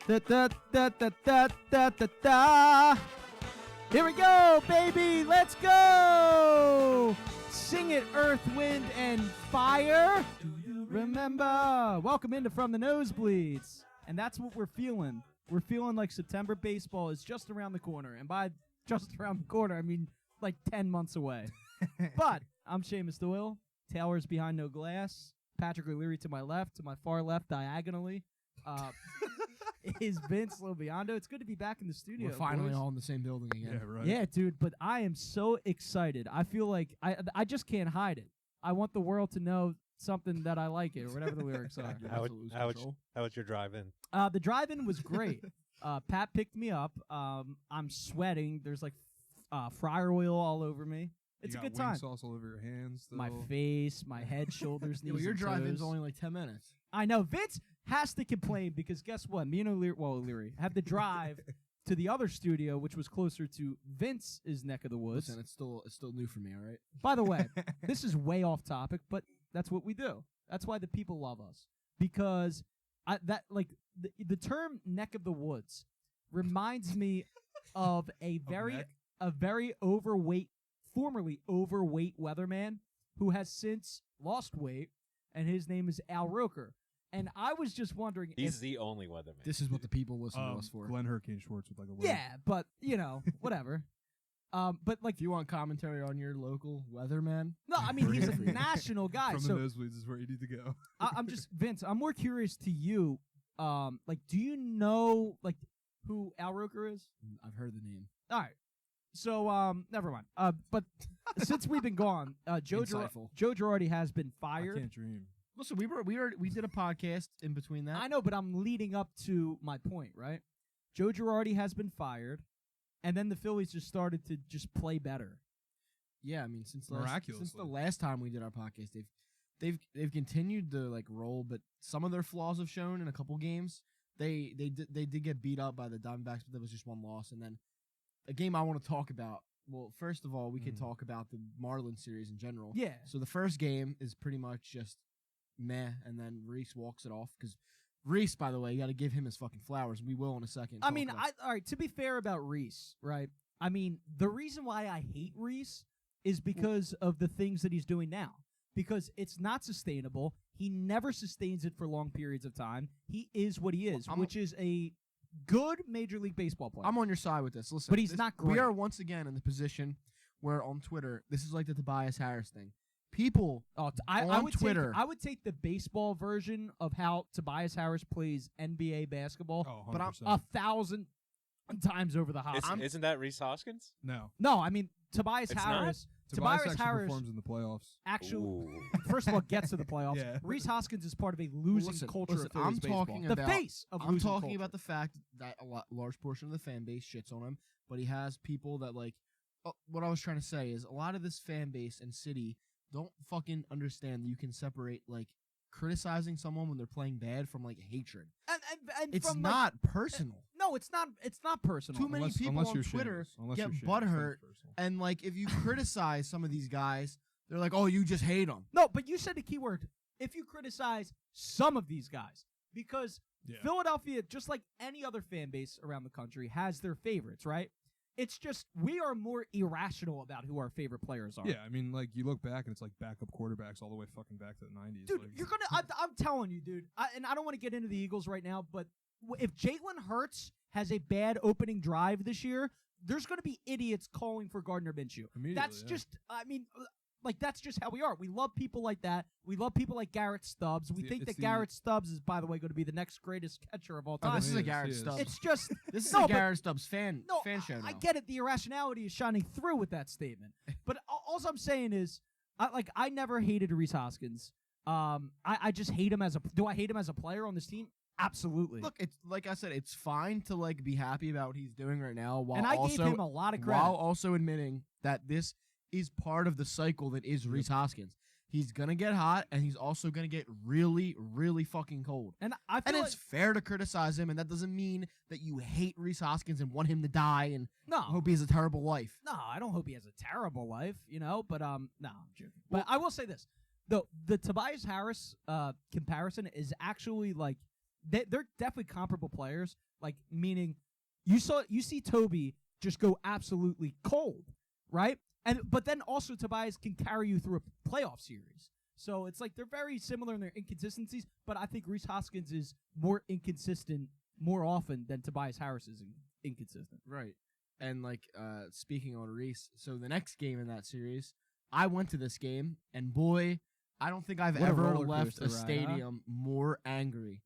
Da, da, da, da, da, da, da, da. Here we go, baby. Let's go. Sing it, Earth, Wind, and Fire. Remember. Welcome into From the Nosebleeds. And that's what we're feeling. We're feeling like September baseball is just around the corner. And by just around the corner, I mean like 10 months away. But I'm Seamus Doyle. Taylor's behind no glass. Patrick O'Leary to my left, to my far left, diagonally. Is Vince Lobiando. It's good to be back in the studio. We're finally boys. all in the same building again. Yeah, right. Yeah, dude, but I am so excited. I feel like I just can't hide it. I want the world to know something that I like it, or whatever the lyrics are. How was your drive-in? The drive-in was great. Pat picked me up. I'm sweating. There's like fryer oil all over me. It's you a got good wing time. Sauce all over your hands. My face, my head, shoulders, knees. Well, your and drive-in's toes. only like 10 minutes. I know. Vince has to complain because guess what? Me and O'Leary have to drive to the other studio, which was closer to Vince's neck of the woods. Listen, it's still new for me, all right? By the way, this is way off topic, but that's what we do. That's why the people love us, because the term "neck of the woods" reminds me of a very overweight, formerly overweight weatherman who has since lost weight, and his name is Al Roker. And I was just wondering, He's the only weatherman. This is what the people listen to us for. Glenn Hurricane Schwartz with like a word. yeah, but whatever. But like, If you want commentary on your local weatherman, no, I mean he's a national guy. From so the nosebleeds is where you need to go. I'm just Vince. I'm more curious to you. Like, do you know like who Al Roker is? I've heard the name. All right. So never mind. But since we've been gone, Joe Insightful. Girardi has been I fired. can't dream. Listen, we did a podcast in between that. I know, but I'm leading up to my point, right? Joe Girardi has been fired, and then the Phillies just started to just play better. Yeah, I mean since the Miraculously. last time we did our podcast, they've continued to like roll, but some of their flaws have shown in a couple games. They did get beat up by the Diamondbacks, but there was just one loss, and then a game I want to talk about. Well, first of all, we could talk about the Marlins series in general. Yeah. So the first game is pretty much just meh, and then Reese walks it off because Reese, by the way, you got to give him his fucking flowers. We will in a second. I mean, all right. To be fair about Reese, right? I mean, the reason why I hate Reese is because of the things that he's doing now. Because it's not sustainable. He never sustains it for long periods of time. He is what he is, which is a good Major League Baseball player. I'm on your side with this. Listen, but he's not great. We are once again in the position where on Twitter, this is like the Tobias Harris thing. People I would Twitter. I would take the baseball version of how Tobias Harris plays NBA basketball, Oh, 100%. but 1,000 times over the top. Isn't that Reese Hoskins? No. No, I mean Tobias It's Harris. Tobias Tobias actually Harris performs in the playoffs. actually, Ooh. first of all, gets to the playoffs. Yeah. Reese Hoskins is part of a losing culture of Phillies I'm baseball. talking the about face of I'm losing talking culture. about the fact that large portion of the fan base shits on him, but he has people that like. What I was trying to say is a lot of this fan base and city don't fucking understand that you can separate like criticizing someone when they're playing bad from like hatred. And It's from, not personal. No, it's not. It's not personal. Too many people unless on you're Twitter Seamus. Unless get you're Seamus, butthurt, that's personal. and like if you criticize some of these guys, they're like, "Oh, you just hate them." No, but you said the key word. If you criticize some of these guys, because Yeah. Philadelphia, just like any other fan base around the country, has their favorites, right? It's just we are more irrational about who our favorite players are. Yeah, I mean, like, you look back and it's like backup quarterbacks all the way fucking back to the 90s. Dude, like, you're gonna. I'm telling you, dude. And I don't want to get into the Eagles right now, but if Jalen Hurts has a bad opening drive this year, there's gonna be idiots calling for Gardner Minshew. Immediately, That's yeah. just. I mean. Like, that's just how we are. We love people like that. We love people like Garrett Stubbs. We think that Garrett Stubbs is, by the way, going to be the next greatest catcher of all time. Oh, this is a Yes, Garrett he is. Stubbs. It's just This is No, a but- Garrett Stubbs fan show now. I get it. The irrationality is shining through with that statement. But all I'm saying is, I never hated Reese Hoskins. I just hate him as a. Do I hate him as a player on this team? Absolutely. Look, it's like I said, it's fine to like be happy about what he's doing right now, while and I also gave him a lot of credit. while also admitting that this is part of the cycle that is Reese Hoskins. He's gonna get hot, and he's also gonna get really, really fucking cold. and I And feel it's fair to criticize him, and that doesn't mean that you hate Reese Hoskins and want him to die and no, hope he has a terrible life. no, I don't hope he has a terrible life, but no, I'm joking. But I will say this: the Tobias Harris comparison is actually like they're definitely comparable players. Like meaning you see Toby just go absolutely cold, right? But then also Tobias can carry you through a playoff series. So it's like they're very similar in their inconsistencies, but I think Reese Hoskins is more inconsistent more often than Tobias Harris is inconsistent. Right. And like speaking on Reese, so the next game in that series, I went to this game, and boy, I don't think I've What a ever roller left coaster a ride, huh? stadium more angry.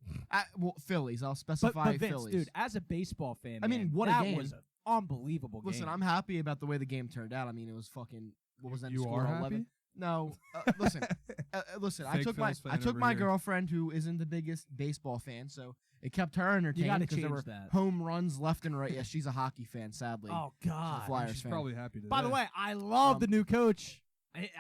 Well, Phillies. I'll But specify Vince, Phillies. dude, as a baseball fan, I mean, man, what a that game. was an unbelievable Listen, game. I'm happy about the way the game turned out. I mean, it was fucking. What was that? You score, are 11? happy? No, listen. I Fake took Phillies fan I took over my here. girlfriend who isn't the biggest baseball fan, so it kept her entertained gotta because there change were that. home runs left and right. Yeah, she's a hockey fan, sadly. Oh She's a God! Flyers She's fan. probably happy today. By the way, I love the new coach.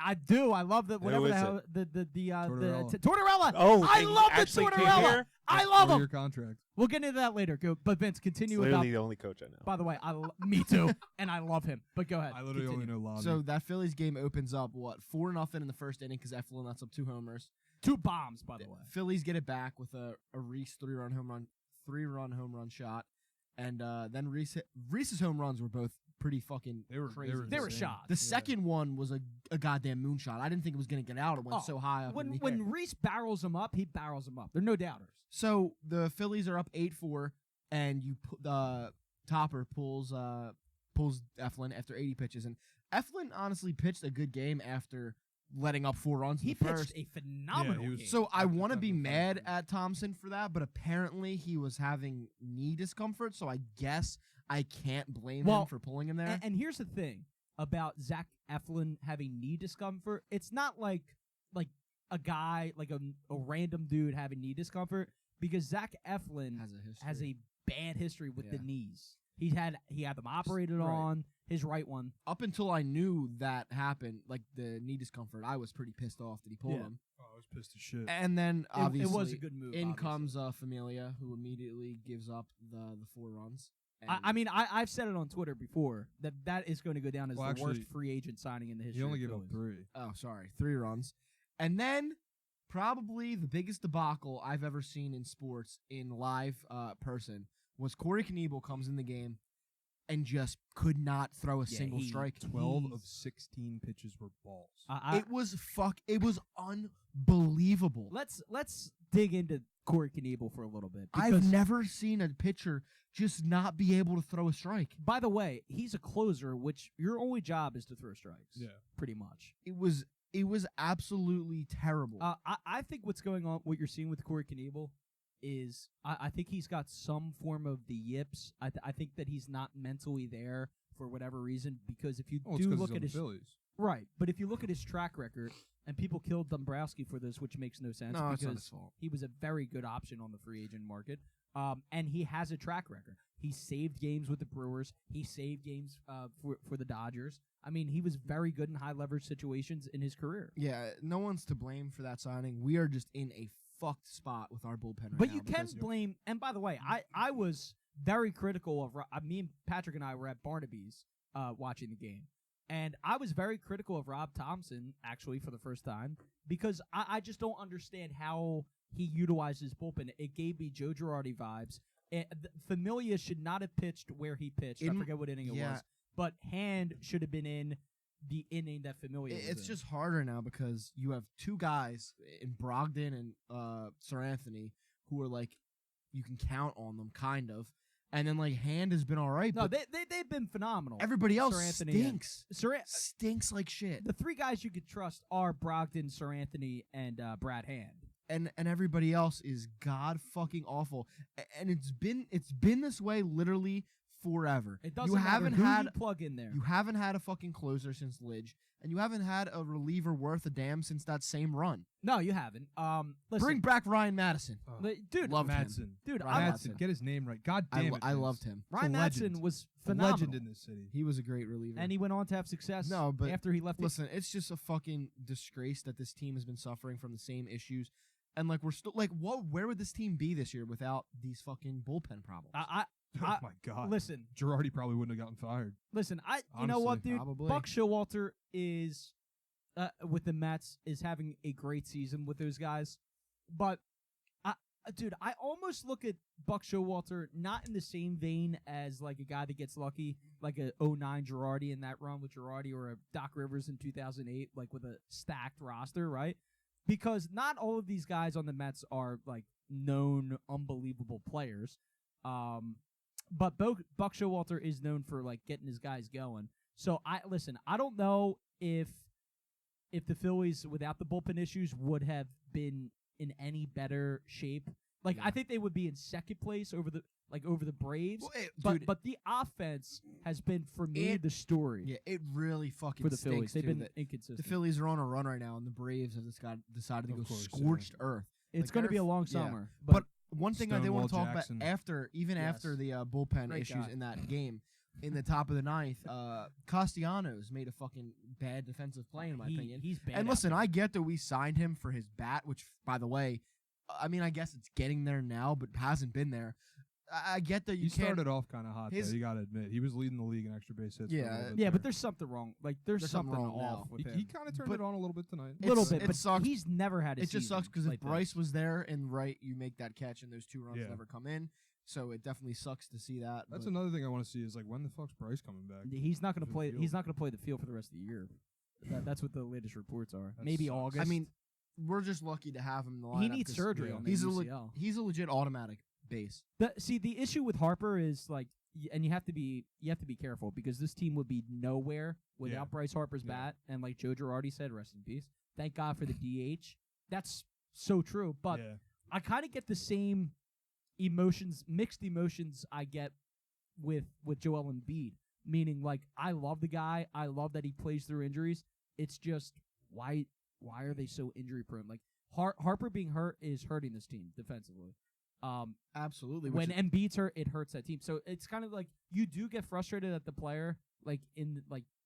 I do. I love the whatever is the hell it? the Tortorella. Tortorella. Oh, I he love the actually came Tortorella. here? I love Your him. contract. We'll get into that later. Go, but Vince, It's continue about. literally the only coach I know. By the way, me too, and I love him. But go ahead. I literally continue. only know Lobby. So that Phillies game opens up 4-0 in the first inning because Eflin lets up 2 homers. 2 bombs, by the way. Phillies get it back with a Reese 3-run home run shot, and then Reese's home runs were both pretty fucking crazy. They were insane. shots. The second one was a goddamn moonshot. I didn't think it was gonna get out. It went so high up. in the air. When Reese barrels him up, he barrels him up. They're no doubters. So the Phillies are up 8-4, and Topper pulls Eflin after 80 pitches, and Eflin honestly pitched a good game after letting up 4 runs. He in the pitched first. a phenomenal he was game. So I After want to that be was mad fine. at Thompson for that, but apparently he was having knee discomfort, so I guess I can't blame him for pulling him there. And here's the thing about Zach Eflin having knee discomfort. It's not like a guy, like a random dude having knee discomfort, because Zach Eflin has a bad history with the knees. He had them operated Right. on, his right one. Up until I knew that happened, like the knee discomfort, I was pretty pissed off that he pulled Yeah. him. Oh, I was pissed as shit. And then It obviously was a good move. in obviously. comes Familia, who immediately gives up the 4 runs. I mean, I've said it on Twitter before that is going to go down as Well, the worst actually, free agent signing in the history. He only of gave up Phillies. 3. Oh, sorry, 3 runs. And then probably the biggest debacle I've ever seen in sports in live person was Corey Knebel comes in the game and just could not throw a single strike. 12 of 16 pitches were balls. It was unbelievable. Let's dig into Corey Knebel for a little bit. I've because, never seen a pitcher just not be able to throw a strike. by the way, he's a closer, which your only job is to throw strikes. Yeah. Pretty much. It was absolutely terrible. I think what's going on, what you're seeing with Corey Knebel, is I think he's got some form of the yips. I think that he's not mentally there for whatever reason, because if you Well, do it's 'cause look he's on at the his Phillies. right, but if you look at his track record, and people killed Dombrowski for this, which makes no sense No, it's not because his fault. he was a very good option on the free agent market. And he has a track record. He saved games with the Brewers. He saved games for the Dodgers. I mean, he was very good in high leverage situations in his career. Yeah, no one's to blame for that signing. We are just in a fucked spot with our bullpen right But now. you can because- blame. And by the way, I was very critical of me and Patrick and I were at Barnaby's watching the game, and I was very critical of Rob Thompson actually for the first time because I just don't understand how he utilized his bullpen. It gave me Joe Girardi vibes. Familia should not have pitched where he pitched. I forget what inning it was, but Hand should have been in the inning that Familia was It's in. just harder now because you have 2 guys in Brogdon and Sir Anthony who are like you can count on them kind of, and then like Hand has been all right. No, but they've been phenomenal. everybody else Sir Anthony stinks. Stinks like shit. The 3 guys you could trust are Brogdon, Sir Anthony, and Brad Hand. And everybody else is god fucking awful. And it's been this way literally forever. It doesn't you matter haven't who had you plug in there. You haven't had a fucking closer since Lidge, and you haven't had a reliever worth a damn since that same run. No, you haven't. Listen, Bring back Ryan Madison. dude, Loved him. Madsen. dude, Ryan Madsen. Madsen. Get his name right. God damn it. I Vince. loved him. Ryan a legend. Madsen was A phenomenal, legend in this city. He was a great reliever. and he went on to have success. No, but after he left, Listen, it's just a fucking disgrace that this team has been suffering from the same issues, and like we're still like, where would this team be this year without these fucking bullpen problems? Oh my God. listen, Girardi probably wouldn't have gotten fired. you know what, Honestly, dude? probably. Buck Showalter is with the Mets is having a great season with those guys, but Dude, I almost look at Buck Showalter not in the same vein as like a guy that gets lucky, like a '09 Girardi in that run with Girardi, or a Doc Rivers in 2008, like with a stacked roster, right? Because not all of these guys on the Mets are like known unbelievable players. But Buck Showalter is known for like getting his guys going. So I don't know if the Phillies without the bullpen issues would have been in any better shape. Like I think they would be in second place over the Braves. Well, but the offense has been for me the story. Yeah, it really fucking for the stinks, Phillies. They've too, been that inconsistent. the Phillies are on a run right now, and the Braves have decided to go scorched earth. It's Like, going to they're be a long yeah. summer. But one thing I did want to Stonewall talk Jackson. about after the bullpen Great issues guy. in that game, in the top of the ninth, Castellanos made a fucking bad defensive play in my opinion. He's bad. And out listen, there. I get that we signed him for his bat, which, by the way, I mean, I guess it's getting there now, but hasn't been there. I get that He you can't. started off kind of hot, though. his- You got to admit. He was leading the league in extra base hits. Yeah, for a little bit Yeah, there. but there's something wrong. Like there's something wrong off now. with him. He kind of turned But it on a little bit tonight. A little It's- bit, it but sucks. he's never had a It just season sucks because if like Bryce this. was there and you make that catch and those 2 runs Yeah. never come in. So it definitely sucks to see that. That's but another thing I want to see is like when the fuck's Bryce coming back? He's not going to to the play. field. He's not going to play the field for the rest of the year. That's what the latest reports are. That Maybe sucks. August. I mean, we're just lucky to have him in the lineup. he needs 'cause surgery yeah. on the He's UCL. he's a legit automatic base. The issue with Harper is like, and you have to be careful because this team would be nowhere without Yeah. Bryce Harper's Yeah. bat. And like Joe Girardi said, rest in peace. Thank God for the DH. That's so true. But yeah. I kind of get the same mixed emotions I get with Joel Embiid. Meaning, like, I love the guy. I love that he plays through injuries. It's just why are they so injury prone? Like Harper being hurt is hurting this team defensively. Absolutely. When Embiid's hurt, it hurts that team. So it's kind of like you do get frustrated at the player, like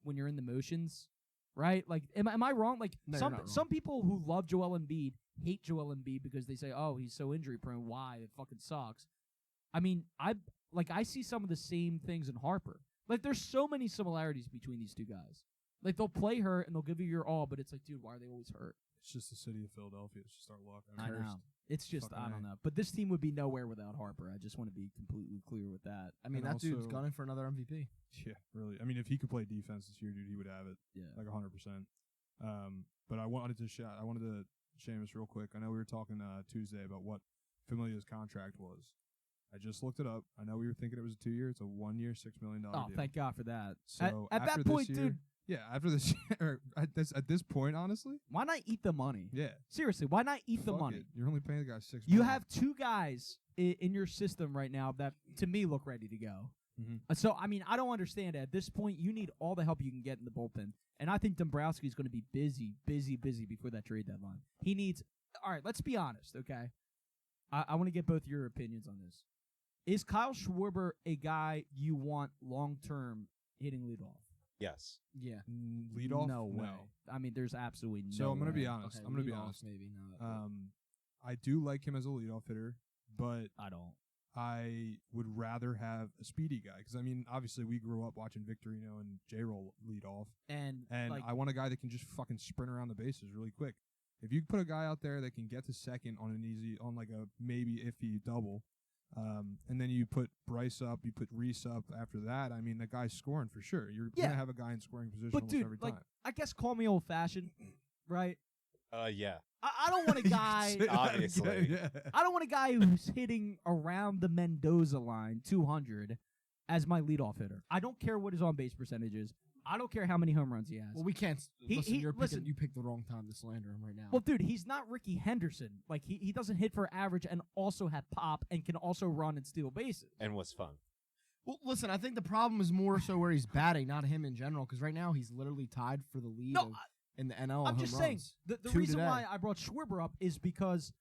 when you're in the motions, right? Like, am I wrong? Like No, you're not wrong. some people who love Joel Embiid hate Joel Embiid because they say, oh, he's so injury prone. Why? It fucking sucks. I mean, I see some of the same things in Harper. Like, there's so many similarities between these two guys. Like, they'll play hurt and they'll give you your all, but it's like, dude, why are they always hurt? It's just the city of Philadelphia. It's just our luck. I mean, know. It's just, Fucking I don't A. know. But this team would be nowhere without Harper. I just want to be completely clear with that. I mean, and that dude's also- gunning for another MVP. Yeah, really. I mean, if he could play defense this year, dude, he would have it Yeah. like 100%. But I wanted to Seamus real quick. I know we were talking Tuesday about what Familia's contract was. I just looked it up. I know we were thinking it was a 2-year. It's a 1-year, $6 million Oh, deal. thank God for that. So at after that point, this year, dude, yeah, after this year, at this point, honestly, why not eat the money? yeah, Seriously, why not eat the fuck money? it. You're only paying the guy $6 You million. have 2 guys in your system right now that, to me, look ready to go. Mhm. So, I mean, I don't understand it. At this point, you need all the help you can get in the bullpen. And I think Dombrowski is going to be busy before that trade deadline. He needs – all right, let's be honest, okay? I want to get both your opinions on this. Is Kyle Schwarber a guy you want long-term hitting leadoff? Yes. Yeah. Lead off. No way. I mean, there's absolutely no So I'm gonna way. be honest. Okay, I'm gonna be lead off, honest. Maybe not. I do like him as a leadoff hitter, but I don't. I would rather have a speedy guy because I mean, obviously, we grew up watching Victorino and J-Roll lead off, And like, I want a guy that can just fucking sprint around the bases really quick. If you put a guy out there that can get to second on like a maybe iffy double, and then you put Bryce up, you put Reese up after that, I mean, the guy's scoring for sure. You're Yeah. gonna have a guy in scoring position but almost dude, every like, time. I guess call me old-fashioned, right? Yeah. I don't want a guy. Obviously. yeah. I don't want a guy who's hitting around the Mendoza line, 200, as my leadoff hitter. I don't care what his on-base percentage is. I don't care how many home runs he has. Well, we can't. Listen, listen. you picked the wrong time to slander him right now. Well, dude, he's not Ricky Henderson. Like, he doesn't hit for average and also have pop and can also run and steal bases. And was fun. Well, listen, I think the problem is more so where he's batting, not him in general, because right now he's literally tied for the lead No, in the NL. I'm on just home saying, runs. the 2 reason today. why I brought Schwarber up is because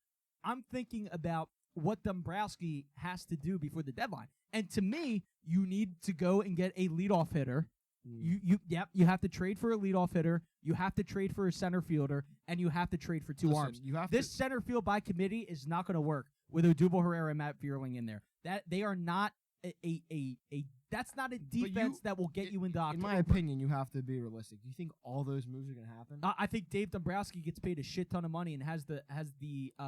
I'm thinking about what Dombrowski has to do before the deadline. And to me, you need to go and get a leadoff hitter. You have to trade for a leadoff hitter. You have to trade for a center fielder, and you have to trade for 2 Listen, arms. You have This center field by committee is not going to work with Odubel Herrera and Matt Vierling in there. That they are not a that's not a defense that will get you into October. In my opinion, you have to be realistic. Do you think all those moves are going to happen? I think Dave Dombrowski gets paid a shit ton of money and has the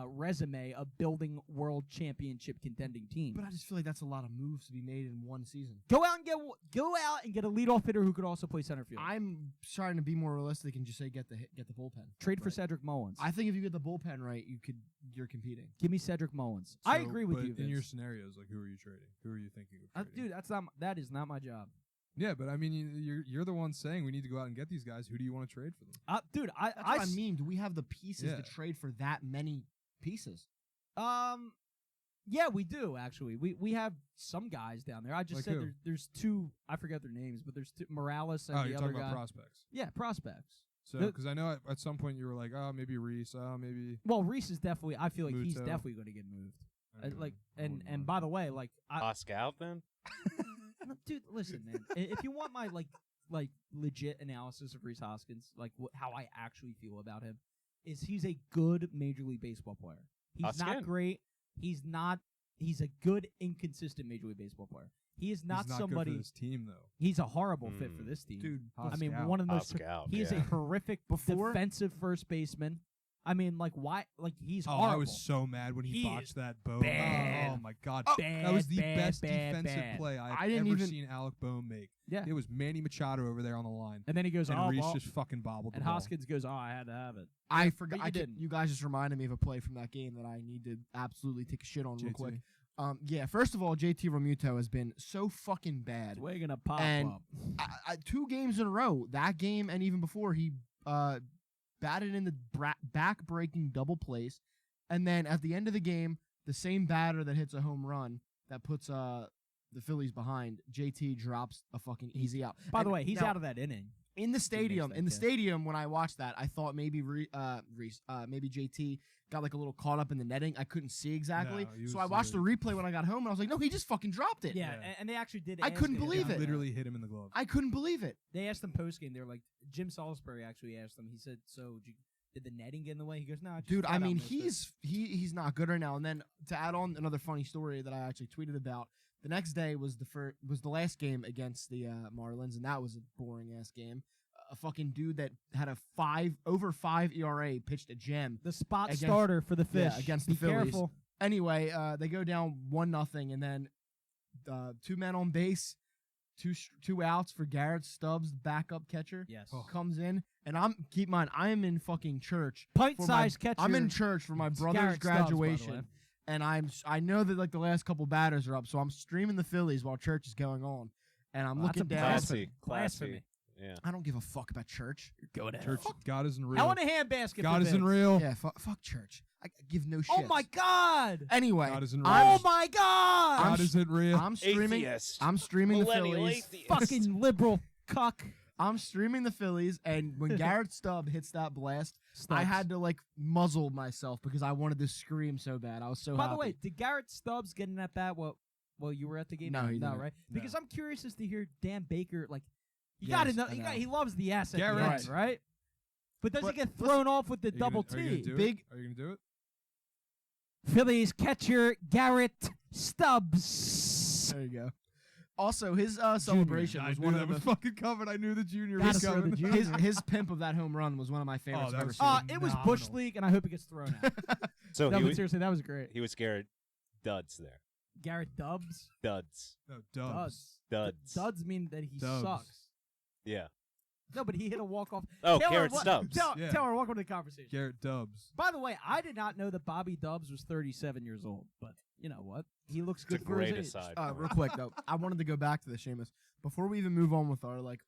resume of building world championship contending teams. But I just feel like that's a lot of moves to be made in one season. Go out and get a leadoff hitter who could also play center field. I'm trying to be more realistic and just say get the bullpen. Trade for right. Cedric Mullins. I think if you get the bullpen right, you're competing. Give me Cedric Mullins. I agree with but you, Vince. In your scenarios, like who are you trading? Who are you thinking of trading? Dude, that is not my job. Yeah, but I mean, you're the one saying we need to go out and get these guys. Who do you want to trade for them? Dude, That's what I mean. Do we have the pieces to trade for that many pieces? Yeah, we do actually. We have some guys down there. I just Like said there's two. I forget their names, but there's two, Morales and Oh, the you're other talking guy. about prospects. Yeah, prospects. So, because I know at some point you were like, oh, maybe Reese, maybe. Well, Reese is definitely. I feel like he's Muto. definitely going to get moved. Okay. And by the way, like Scout then? dude, listen, man. If you want my like legit analysis of Reese Hoskins, like how I actually feel about him, is he's a good Major League Baseball player. He's not great. He's a good inconsistent Major League Baseball player. He is not, He's not somebody. Good for this team though. He's a horrible fit for this team, Dude. I mean, Scout. one of the most. Scout, He is a horrific defensive first baseman. I mean, like why? Like he's horrible. I was so mad when he botched that Bohm. bad. Oh my god, Bad, that was the bad, best bad, defensive bad. play I've I didn't ever even- seen Alec Bohm make. Yeah. It was Manny Machado over there on the line, And then he goes, and oh, Reese well, just fucking bobbled the and ball. Hoskins goes, oh, I had to have it. I forgot. But you didn't. You guys just reminded me of a play from that game that I need to absolutely take a shit on real JT. quick. Yeah, first of all, JT Realmuto has been so fucking bad. We're gonna pop And up. 2 games in a row, that game and even before, he batted in the back-breaking double plays, and then at the end of the game, the same batter that hits a home run that puts the Phillies behind, JT drops a fucking easy out. By the And way, he's now, out of that inning. in the stadium. that In the catch. stadium, when I watched that, I thought maybe Reese, maybe JT got like a little caught up in the netting. I couldn't see exactly, No, he so was I watched the replay when I got home, and I was like, no, he just fucking dropped it. Yeah, Yeah. and they actually did. I ask couldn't him believe about it. that. Literally hit him in the glove. I couldn't believe it. They asked him post game. They were like, Jim Salisbury actually asked him. He said, "So did the netting get in the way?" He goes, "No, Dude, I mean, he's not good right now. And then to add on another funny story that I actually tweeted about, the next day was the last game against the Marlins, and that was a boring ass game. A fucking dude that had a over 5 ERA pitched a gem. the spot against- starter for the Fish. Yeah, against Be the Phillies. careful. Anyway, they go down 1-0, and then 2 men on base, two outs for Garrett Stubbs, the backup catcher. Yes. Oh. Comes in, and keep in mind, I am in fucking church. Pint-sized catcher. I'm in church for my It's brother's Garrett Stubbs, by the graduation. way. And I know that like the last couple batters are up, so I'm streaming the Phillies while church is going on, and I'm Well, that's looking a down. Classy. Blasphemy. Classy. Yeah. I don't give a fuck about church. Go to Church, hell. God isn't real. Hell in a handbasket. God for isn't Vince. real. Yeah, fuck church. I give no shit. Oh my God. Anyway, God isn't real. Oh my God. God isn't real. I'm streaming. Atheist. I'm streaming the Millennial Phillies. atheist. Fucking liberal cuck. I'm streaming the Phillies, and when Garrett Stubb hits that blast, I Stubbs. had to like muzzle myself because I wanted to scream so bad. I was so By happy. the way, did Garrett Stubbs get in that bat? Well, you were at the game. No, he didn't. right? No. Because I'm curious as to hear Dan Baker. Like, you Yes, gotta know. I know. He loves the ass at Garrett. the end, right? But does But he get thrown off with the Are you double gonna- are you gonna T? do it? Big- Are you gonna do it? Phillies catcher Garrett Stubbs. There you go. Also, his celebration I was knew one that of was the fucking covered. I knew the junior Gotta was throw the coming. junior. his pimp of that home run was one of my favorites that I've ever was seen. It was Bush Phenomenal. League, and I hope it gets thrown out. So No, he but was, seriously, that was great. he was Garrett Duds there. Garrett Dubs. Duds. No, Dubs. Duds. Duds mean that he Dubs. sucks. Yeah. No, but he hit a walk-off. Oh, Taylor, Garrett what- Stubbs. Yeah. Taylor, welcome to the conversation. Garrett Dubs. By the way, I did not know that Bobby Dubs was 37 years old, but you know what? He looks It's a good for his great age. aside. Real quick though, I wanted to go back to the Seamus before we even move on with our like Our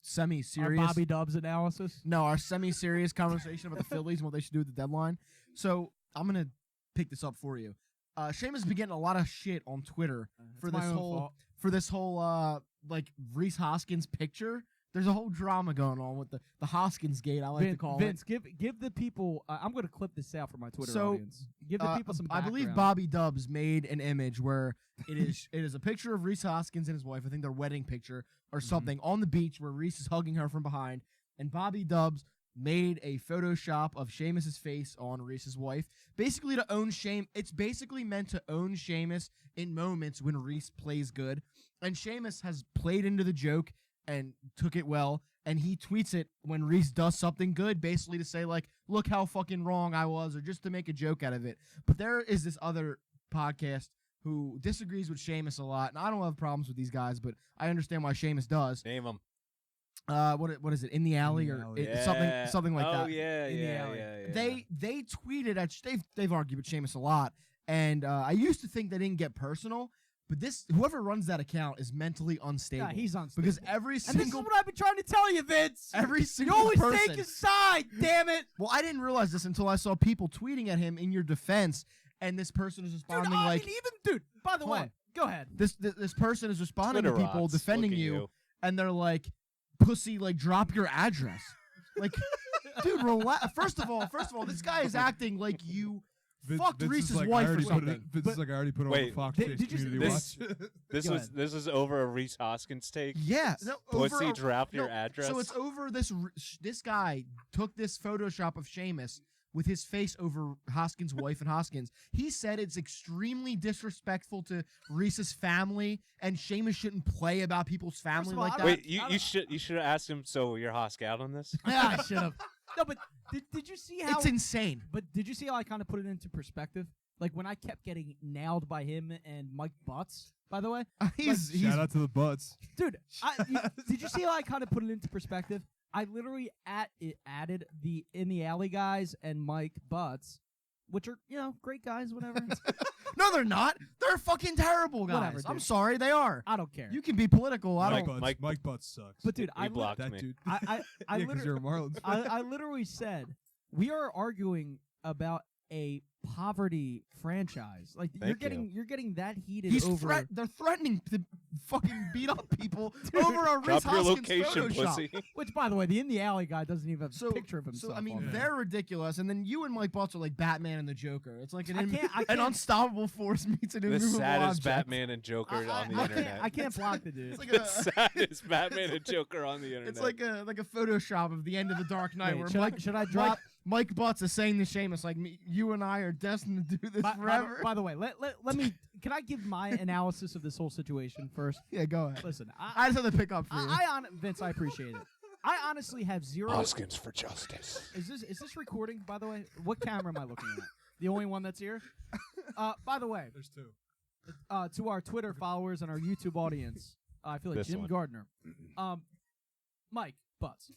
semi-serious. Bobby Dubs analysis. No, our semi-serious conversation about the Phillies and what they should do at the deadline. So I'm gonna pick this up for you. Seamus has been getting a lot of shit on Twitter for It's my this own whole fault. like Reese Hoskins picture. There's a whole drama going on with the Hoskins gate. I like to call Vince, give the people. I'm going to clip this out for my Twitter So, audience. Give the people some. I believe background. Bobby Dubs made an image where it is a picture of Reese Hoskins and his wife. I think their wedding picture or something on the beach where Reese is hugging her from behind, and Bobby Dubs made a Photoshop of Seamus's face on Reese's wife, basically to own It's basically meant to own Seamus in moments when Reese plays good, and Seamus has played into the joke and took it well, and he tweets it when Reese does something good, basically to say, like, look how fucking wrong I was, or just to make a joke out of it. But there is this other podcast who disagrees with Seamus a lot, and I don't have problems with these guys, but I understand why Seamus does. Name them. What is it? In the Alley, or something like that. Oh yeah, In the yeah, alley. yeah, yeah. They tweeted at they've argued with Seamus a lot, and I used to think they didn't get personal, but whoever runs that account is mentally unstable. Yeah, he's unstable. because every and this is single what I've been trying to tell you, Vince. every You single always person. take his side, damn it. Well, I didn't realize this until I saw people tweeting at him in your defense, and this person is Dude, responding I like mean, even by the Hold way, on. go ahead. this person is responding to people Twitterots, defending look at you, and they're like, "Pussy, like drop your address." Like, dude, relax. First of all, this guy is acting like you fucked Vince Reese's is like, wife I or already put something. it, Vince is like, I already put it on Wait, the Fox did Chase you see Community this? Watch. This Go was ahead. this was over a Reese Hoskins take. Yeah, Pussy, drop your no, address. So it's over this guy took this Photoshop of Seamus with his face over Hoskins' wife and Hoskins. He said it's extremely disrespectful to Reese's family, and Seamus shouldn't play about people's family of all, like I that. don't- Wait, you should have asked him. So you're Hosk out on this? Yeah, I should have. No, but did you see how? It's insane. But did you see how I kind of put it into perspective? Like when I kept getting nailed by him and Mike Butts. By the way, He's Shout out to the Butts. dude, did you see how I kind of put it into perspective? I literally added the In the Alley guys and Mike Butts, which are great guys, whatever. no, they're not. They're fucking terrible guys. Whatever, I'm dude. sorry, they are. I don't care. You can be political. I Mike don't. Butts, Mike Butts sucks. But dude, He blocked that me. dude. I Yeah, because literally, you're a Marlins fan. I literally said we are arguing about a poverty franchise. Like Thank you're getting that heated over. They're threatening to fucking beat up people over a Reese Drop your Hoskins location, Photoshop. pussy. Which, by the way, the In the Alley guy doesn't even have a picture of himself. So I mean, on there. they're ridiculous, and then you and Mike Butts are like Batman and the Joker. It's like I an can't- unstoppable force meets an The immovable saddest object. Batman and Joker on the internet. I can't block the dude. It's like The a, saddest Batman and Joker on the internet. it's like a Photoshop of the end of the Dark Knight, Wait, where should I drop? Mike Butts is saying to Seamus, like, you and I are destined to do this forever. By the way, let me. Can I give my analysis of this whole situation first? Yeah, go ahead. Listen, I just have to pick up for you. Vince, I appreciate it. I honestly have zero. Hoskins for justice. Is this recording? By the way, what camera am I looking at? The only one that's here. By the way, There's two. to our Twitter followers and our YouTube audience, I feel like This Jim one. Gardner, Mike Butts.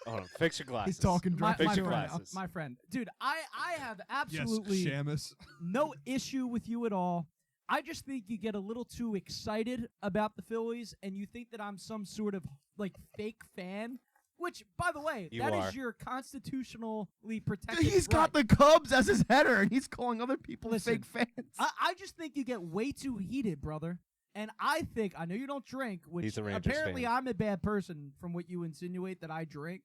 Hold on, fix your glasses. He's talking My, directly Fix to your her now. glasses. my friend, dude, I have absolutely Yes, Seamus. no issue with you at all. I just think you get a little too excited about the Phillies, and you think that I'm some sort of like fake fan. Which, by the way, You that are. is your constitutionally protected. Dude, he's got right. the Cubs as his header, and he's calling other people Listen, fake fans. I just think you get way too heated, brother. And I know you don't drink, which He's a Rangers apparently fan. I'm a bad person from what you insinuate that I drink.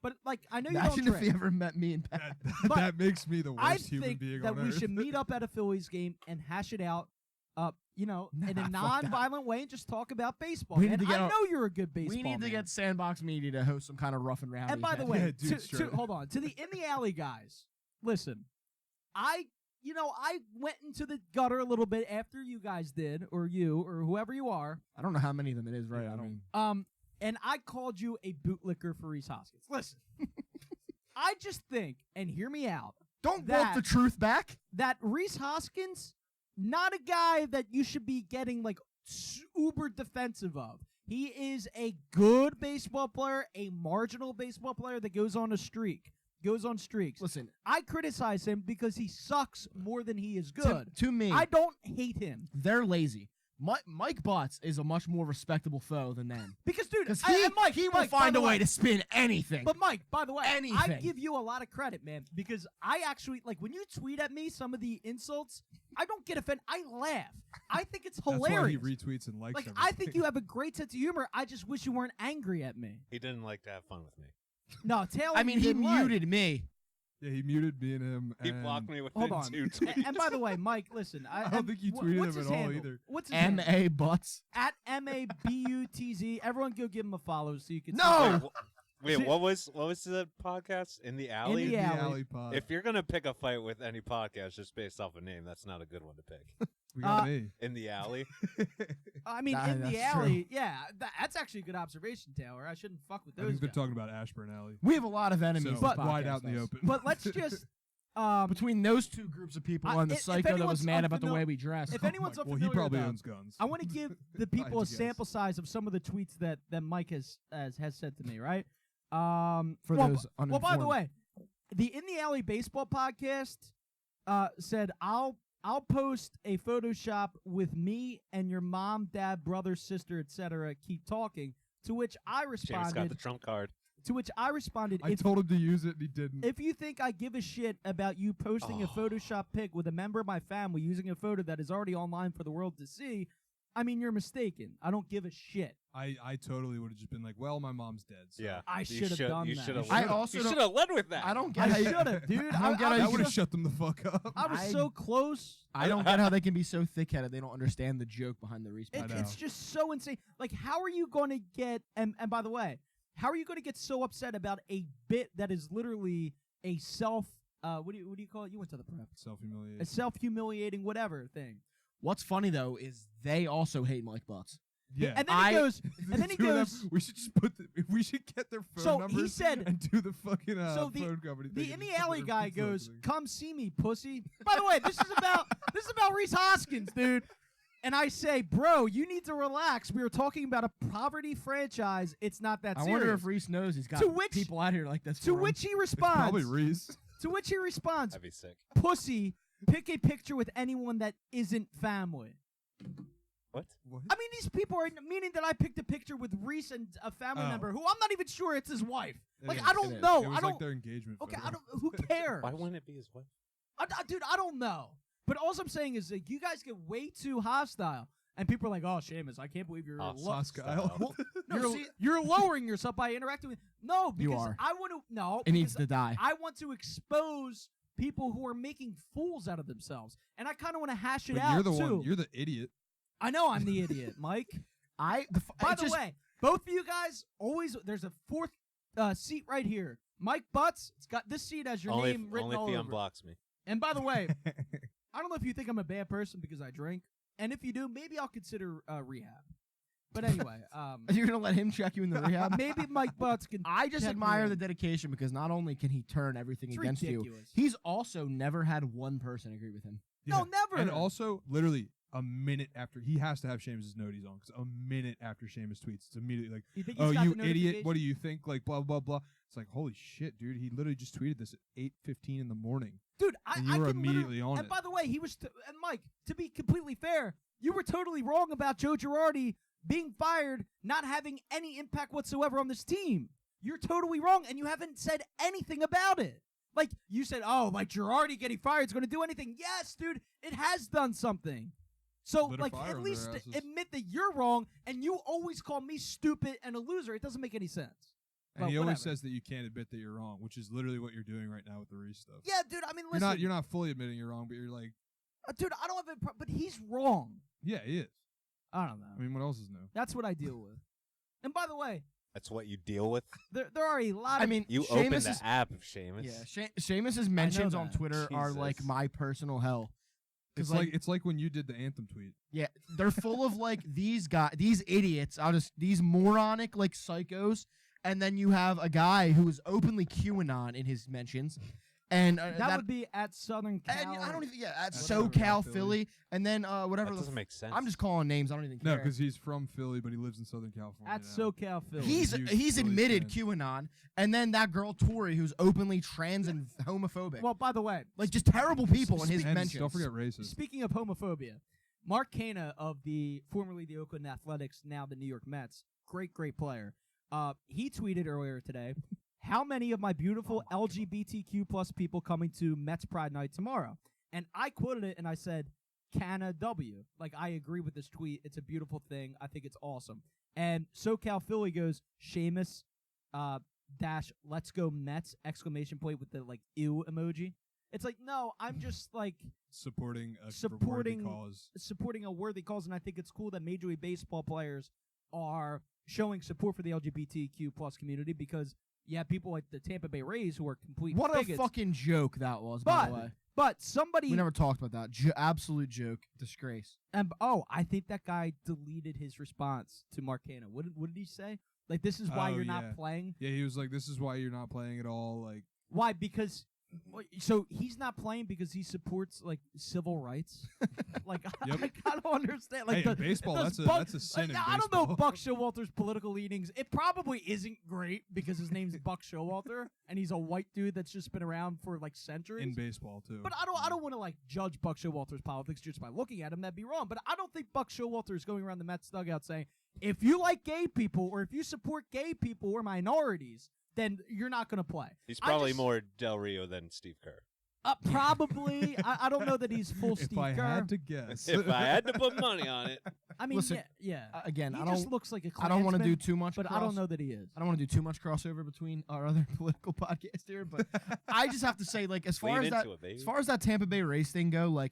But like, I know you Imagine don't if drink. he ever met me in Pat. But that makes me the I worst human think being that on we earth. should meet up at a Phillies game and hash it out, in Nah, a fuck that. non-violent way and just talk about baseball. We need And to get I our- know you're a good baseball We need to man. get Sandbox Media to host some kind of rough and rowdy. And by the event. way, Yeah, dude, sure. hold on. To the In the Alley guys, listen, I went into the gutter a little bit after you guys did, or you, or whoever you are, I don't know how many of them it is, right? Yeah, I don't. and I called you a bootlicker for Reese Hoskins. Listen, I just think, and hear me out, Don't that- walk the truth back. that Reese Hoskins, not a guy that you should be getting like uber defensive of. He is a good baseball player, a marginal baseball player that goes on streaks. Listen, I criticize him because he sucks more than he is good. To me, I don't hate him they're lazy. Mike Butts is a much more respectable foe than them. because, dude, Because and Mike, he will Mike, by find the a way way- to spin anything. But Mike, by the way, I Anything. give you a lot of credit, man, because I actually like when you tweet at me some of the insults. I don't get offended. I laugh. I think it's That's why hilarious. he retweets and likes Like everything. I think you have a great sense of humor. I just wish you weren't angry at me. He didn't like to have fun with me. No, Taylor. I mean, you he didn't like. muted me. Yeah, he muted me and him. He and blocked me Hold within on. 2 tweets. And by the way, Mike, listen. I don't think you tweeted what's him his at all handle? either. What's his handle? M.A. Butts. At MABUTZ. Everyone go give him a follow so you can. No! See Wait, what was the podcast? In the Alley? In the Alley. pod. If you're gonna pick a fight with any podcast just based off a name, that's not a good one to pick. we got me. In the Alley? I mean, Nah, in the that's alley, yeah, that's actually a good observation, Taylor. I shouldn't fuck with I those think they're guys. talking about Ashburn Alley. We have a lot of enemies. So this wide podcast out in the does. open. But let's just Between those two groups of people and the if psycho that was anyone's mad about the unfamil- way we dress. if anyone's well, unfamiliar he probably with owns guns. I want to give the I had people a to guess. sample size of some of the tweets that Mike has said to me, right? For well, those well, by the uninformed. way, the In the Alley Baseball podcast said I'll post a Photoshop with me and your mom, dad, brother, sister, etc. Keep talking. To which I James got responded. the trump card. To which I responded. I told him to use it, and he didn't. If you think I give a shit about you posting a Photoshop pic with a member of my family using a photo that is already online for the world to see, I mean, you're mistaken. I don't give a shit. I totally would have just been like, well, my mom's dead. So. Yeah. I You should have done you that. should have I led- also you don't- should have led with that. I don't get I how should you, have, dude. I don't get how That you would have just- shut them the fuck up. I was I- so close. I don't get how they can be so thick-headed they don't understand the joke behind the respawn. know. It's just so insane. Like, how are you going to get? And by the way, how are you going to get so upset about a bit that is literally a self? What do you call it? You went to the prep. A Self-humiliation. self-humiliating whatever thing. What's funny though is they also hate Mike Butts. Yeah. And then I- he goes. The And then he two of them, goes. we should just put. We should get their phone So he numbers said- and do the fucking So phone company. The thing In and the just put Alley their guy pizza goes, opening. "Come see me, pussy." By the way, this is about Reese Hoskins, dude. And I say, bro, you need to relax. We were talking about a poverty franchise. It's not that I serious. wonder if Reese knows he's got To which- people out here like this. to for him. which he It's probably responds. Reese. To which he responds, That'd be sick. "Pussy, pick a picture with anyone that isn't family." What? What? I mean, these people are meaning that I picked a picture with Reese and a family Oh. member who I'm not even sure it's his wife. It Like, is, I it don't is. know. It was I don't. like their engagement. Okay, photo. I don't. Who cares? Why wouldn't it be his wife? Dude, I don't know. But all I'm saying is, like, you guys get way too hostile, and people are like, "Oh, Seamus, I can't believe you're Hostile. Well, no, You're- see, you're lowering yourself by interacting with. No, You because are. I want to. No, It needs because to die. I want to expose people who are making fools out of themselves, and I kind of want to hash it But out you're the too. one. You're the idiot. I know I'm the idiot, Mike. By the way, both of you guys always. There's a fourth seat right here. Mike Butts. It's got this seat as your Only name written if all he over. unblocks me. And by the way, I don't know if you think I'm a bad person because I drink, and if you do, maybe I'll consider rehab. But anyway, You're gonna let him check you in the rehab? maybe Mike Butts can. I just check me admire in. the dedication because not only can he turn everything It's against you, ridiculous. he's also never had one person agree with him. No, never. And also, literally, a minute after he has to have Seamus' noties on because a minute after Seamus tweets, it's immediately like, You think he's "Oh, got you the idiot! What do notification? you think?" Like blah blah blah. It's like, holy shit, dude! He literally just tweeted this at 8:15 in the morning, Dude, and I you were can literally- immediately on And it. by the way, he was. And Mike, to be completely fair, you were totally wrong about Joe Girardi being fired, not having any impact whatsoever on this team. You're totally wrong, and you haven't said anything about it. Like, you said, oh, like Girardi getting fired is going to do anything. Yes, dude, it has done something. So, Lit a like, fire at under least their asses. admit that you're wrong, and you always call me stupid and a loser. It doesn't make any sense. And But he always whatever. says that you can't admit that you're wrong, which is literally what you're doing right now with the Reese stuff. Yeah, dude, I mean, listen. You're not fully admitting you're wrong, but you're like, Dude, I don't have a but he's wrong. yeah, he is. I don't know. I mean, what else is new? That's what I deal with. And by the way, That's what you deal with. there are a lot of. I mean, You open Seamus the is, app, Seamus. yeah, Seamus's mentions on that. Twitter are like Jesus. my personal hell. 'Cause, It's like when you did the anthem tweet. Yeah, they're full of like these idiots. These moronic like psychos, and then you have a guy who is openly QAnon in his mentions, and that would be at Southern Cal. and I don't even at Whatever. SoCal Philly. Philly, and then whatever. That the doesn't make sense. I'm just calling names. I don't even No, care. because he's from Philly, but he lives in Southern California. at now. SoCal Philly. He's huge he's Philly admitted fan. QAnon, and then that girl Tori who's openly trans and homophobic. well, by the way, like just terrible people in his And mentions. don't forget racist. speaking of homophobia, Mark Cana of formerly the Oakland Athletics, now the New York Mets, great player. He tweeted earlier today, "How many of my beautiful LGBTQ plus people coming to Mets Pride Night tomorrow?" And I quoted it and I said, "Cana W." Like, I agree with this tweet. It's a beautiful thing. I think it's awesome. And SoCal Philly goes, "Seamus dash let's go Mets exclamation point with the like ew emoji." It's like, no, I'm just like supporting a supporting- worthy cause. supporting a worthy cause, and I think it's cool that Major League Baseball players are showing support for the LGBTQ plus community because you have people like the Tampa Bay Rays who are complete What bigots. a fucking joke that was, by the way. But somebody We never talked about that. Absolute joke. Disgrace. and I think that guy deleted his response to Marcano. What did he say? Like, this is why you're not playing. Yeah, he was like, "This is why you're not playing at all." Like, Why? Because so he's not playing because he supports like civil rights. Like Yep. I don't understand. Like hey, in baseball, that's a sin. In I don't baseball. know Buck Showalter's political leanings. It probably isn't great because his name's Buck Showalter and he's a white dude that's just been around for like centuries. in baseball too. But I don't want to like judge Buck Showalter's politics just by looking at him. That'd be wrong. But I don't think Buck Showalter is going around the Mets dugout saying, if you like gay people or if you support gay people or minorities, then you're not going to play. He's probably more Del Rio than Steve Kerr. Probably. I don't know that he's full Steve if I Kerr. had to guess, If I had to put money on it. I mean, Listen, yeah. Again, He I just don't. looks like a I don't want to Klansman, do too much. but I don't know that he is. I don't want to do too much crossover between our other political podcasts here, but I just have to say, like, as far Lean as that, into it, baby. as far as that Tampa Bay Rays thing go, like,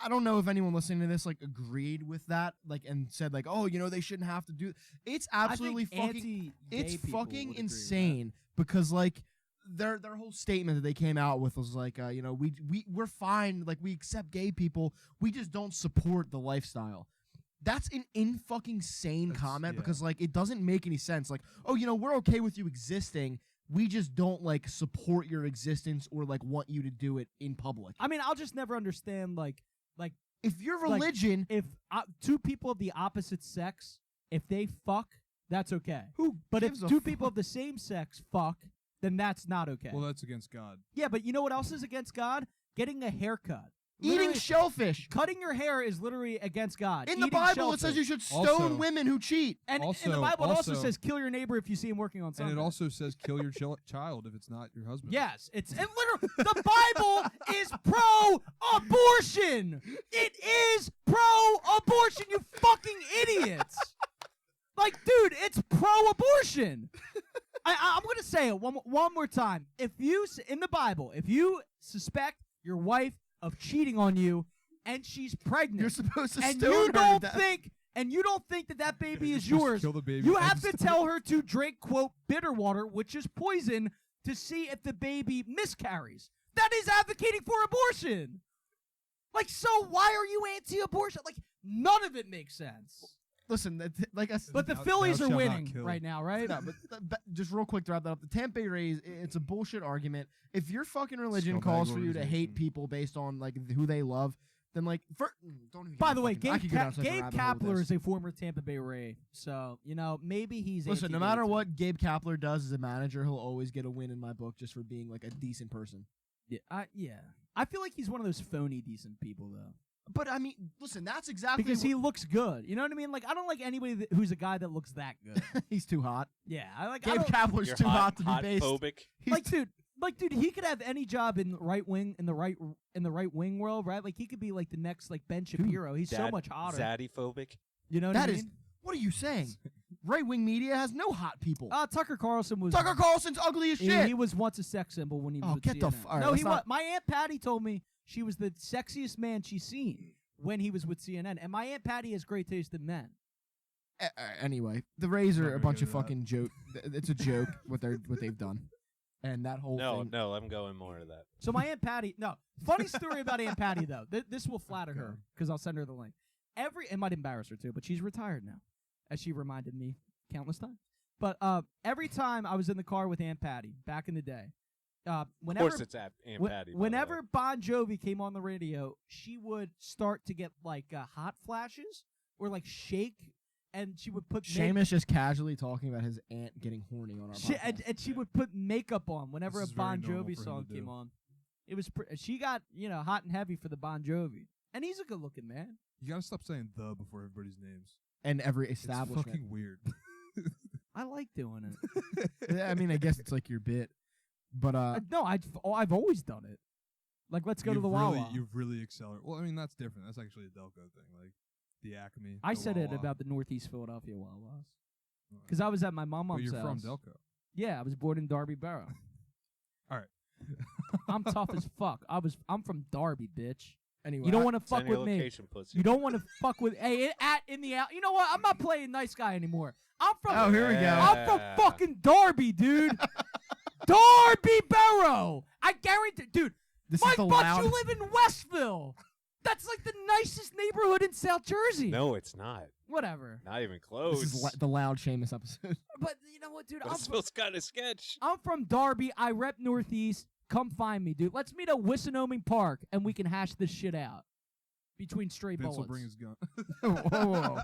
I don't know if anyone listening to this like agreed with that, like, and said like, oh, you know, they shouldn't have to do. It's absolutely fucking. It's fucking insane because like their whole statement that they came out with was like, you know, we're fine, like we accept gay people, we just don't support the lifestyle. That's an fucking sane comment because like it doesn't make any sense. Like, oh, you know, we're okay with you existing. We just don't like support your existence or like want you to do it in public. I mean, I'll just never understand like If your religion, if two people of the opposite sex, if they fuck, that's okay. who But if gives a two people of the same sex fuck, then that's not okay. well, that's against God. Yeah, but you know what else is against God? Getting a haircut. eating Literally, shellfish. cutting your hair is literally against God. In the Eating Bible, it shellfish. says you should stone Also- women who cheat. And in the Also- Bible, it also also- says kill your neighbor if you see him working on something. And it also says kill your child if it's not your husband. Yes, it's and literally the Bible is pro-abortion. It is pro-abortion. You fucking idiots! Like, dude, it's pro-abortion. I'm gonna say it one more time. If you in the Bible, if you suspect your wife of cheating on you and she's pregnant, You're supposed to and stone you her don't to death. think that baby is Just yours, kill the baby you have to and- tell her to drink, quote, bitter water, which is poison, to see if the baby miscarries. That is advocating for abortion. Like, so why are you anti-abortion? Like, none of it makes sense. Listen, like I said, But the Thou Phillies are shalt not winning kill. right now, right? no, but just real quick to wrap that up, the Tampa Bay Rays, it's a bullshit argument. If your fucking religion Scumbag calls for you to hate organization. people based on like who they love, then like don't even. By the way, I could go down such a Gabe rabbit hole with Kapler this. is a former Tampa Bay Ray, so you know maybe he's. Listen, no anti-gay matter too. what Gabe Kapler does as a manager, he'll always get a win in my book just for being like a decent person. Yeah, I feel like he's one of those phony decent people though. But I mean, listen, that's exactly Because he looks good. You know what I mean? Like, I don't like anybody who's a guy that looks that good. he's too hot. Yeah, I Gabe don't, Kapler's You're too hot to be based. phobic. He's like, dude, he could have any job in the right wing, in the right wing world, right? Like, he could be like the next like Ben Shapiro. He's so much hotter. Zaddy phobic. You know what That I is. mean? What are you saying? Right wing media has no hot people. Tucker Carlson was. Tucker Carlson's ugly as shit. He was once a sex symbol when he was. Oh, with get the CNN. f- all right, No, let's he was. not- My Aunt Patty told me she was the sexiest man she's seen when he was with CNN, and my Aunt Patty has great taste in men. Anyway, the Rays Not are a gonna bunch get of into that. fucking joke. It's a joke what they've done, and that whole thing. No, I'm going more to that. So my Aunt Patty, no, funny story about Aunt Patty though. This will flatter her Okay. because I'll send her the link. It might embarrass her too, but she's retired now, as she reminded me countless times. But every time I was in the car with Aunt Patty back in the day, Of whenever course, it's Aunt Patty. by the whenever way. Bon Jovi came on the radio, she would start to get like hot flashes or like shake, and she would put Seamus just casually talking about his aunt getting horny on our podcast. and she would put makeup on whenever This a is very Bon normal Jovi for him song to came do. on. It was she got hot and heavy for the Bon Jovi, and he's a good looking man. You gotta stop saying "the" before everybody's names. and every It's establishment. fucking weird. I like doing it. I mean, I guess it's like your bit, but No, I've always done it. Like, let's go to the Wawa. You've really accelerated. Well, I mean, that's different. That's actually a Delco thing, like the Acme. I the said it Wawa. about the Northeast Philadelphia Wawas. Oh, Because I was at my mom's but you're house. from Delco. Yeah, I was born in Darby Borough. All right. I'm tough as fuck. I'm from Darby, bitch. Anyway, You don't want to It's on fuck your with me. location, pussy. You don't want to fuck with in the out. You know what? I'm not playing nice guy anymore. I'm from. Oh, here we go. I'm from fucking Darby, dude. Darby Barrow. I guarantee, dude. this Mike is the Butts, loud. you live in Westville. That's like the nicest neighborhood in South Jersey. No, it's not. Whatever. Not even close. This is the loud Seamus episode. But you know what, dude? Westville's kind of sketch. I'm from Darby. I rep Northeast. Come find me, dude. Let's meet at Wissinoming Park, and we can hash this shit out between straight Vince will bullets. bring his gun. Whoa.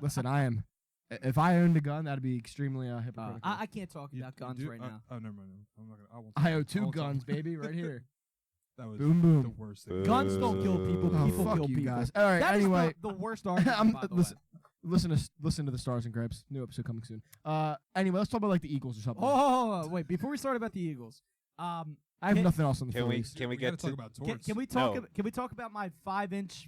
Listen, I am. If I owned a gun, that'd be extremely hypocritical. I can't talk You- about you guns do- right now. Oh, never mind. I'm not gonna. I won't. I owe I 2 won't talk. guns, baby, right here. That was Boom, the boom. worst thing. Guns don't kill people. Oh, People fuck kill you people. guys. All right, That is anyway. the worst argument, by the way. Listen to the Stars and Grapes. New episode coming soon. Anyway, let's talk about like the Eagles or something. Oh, wait! Before we start about the Eagles, I have can- nothing else on the Can we Phillies. can we gotta get talk to about can, torts? can we talk? No. Can we talk about my 5-inch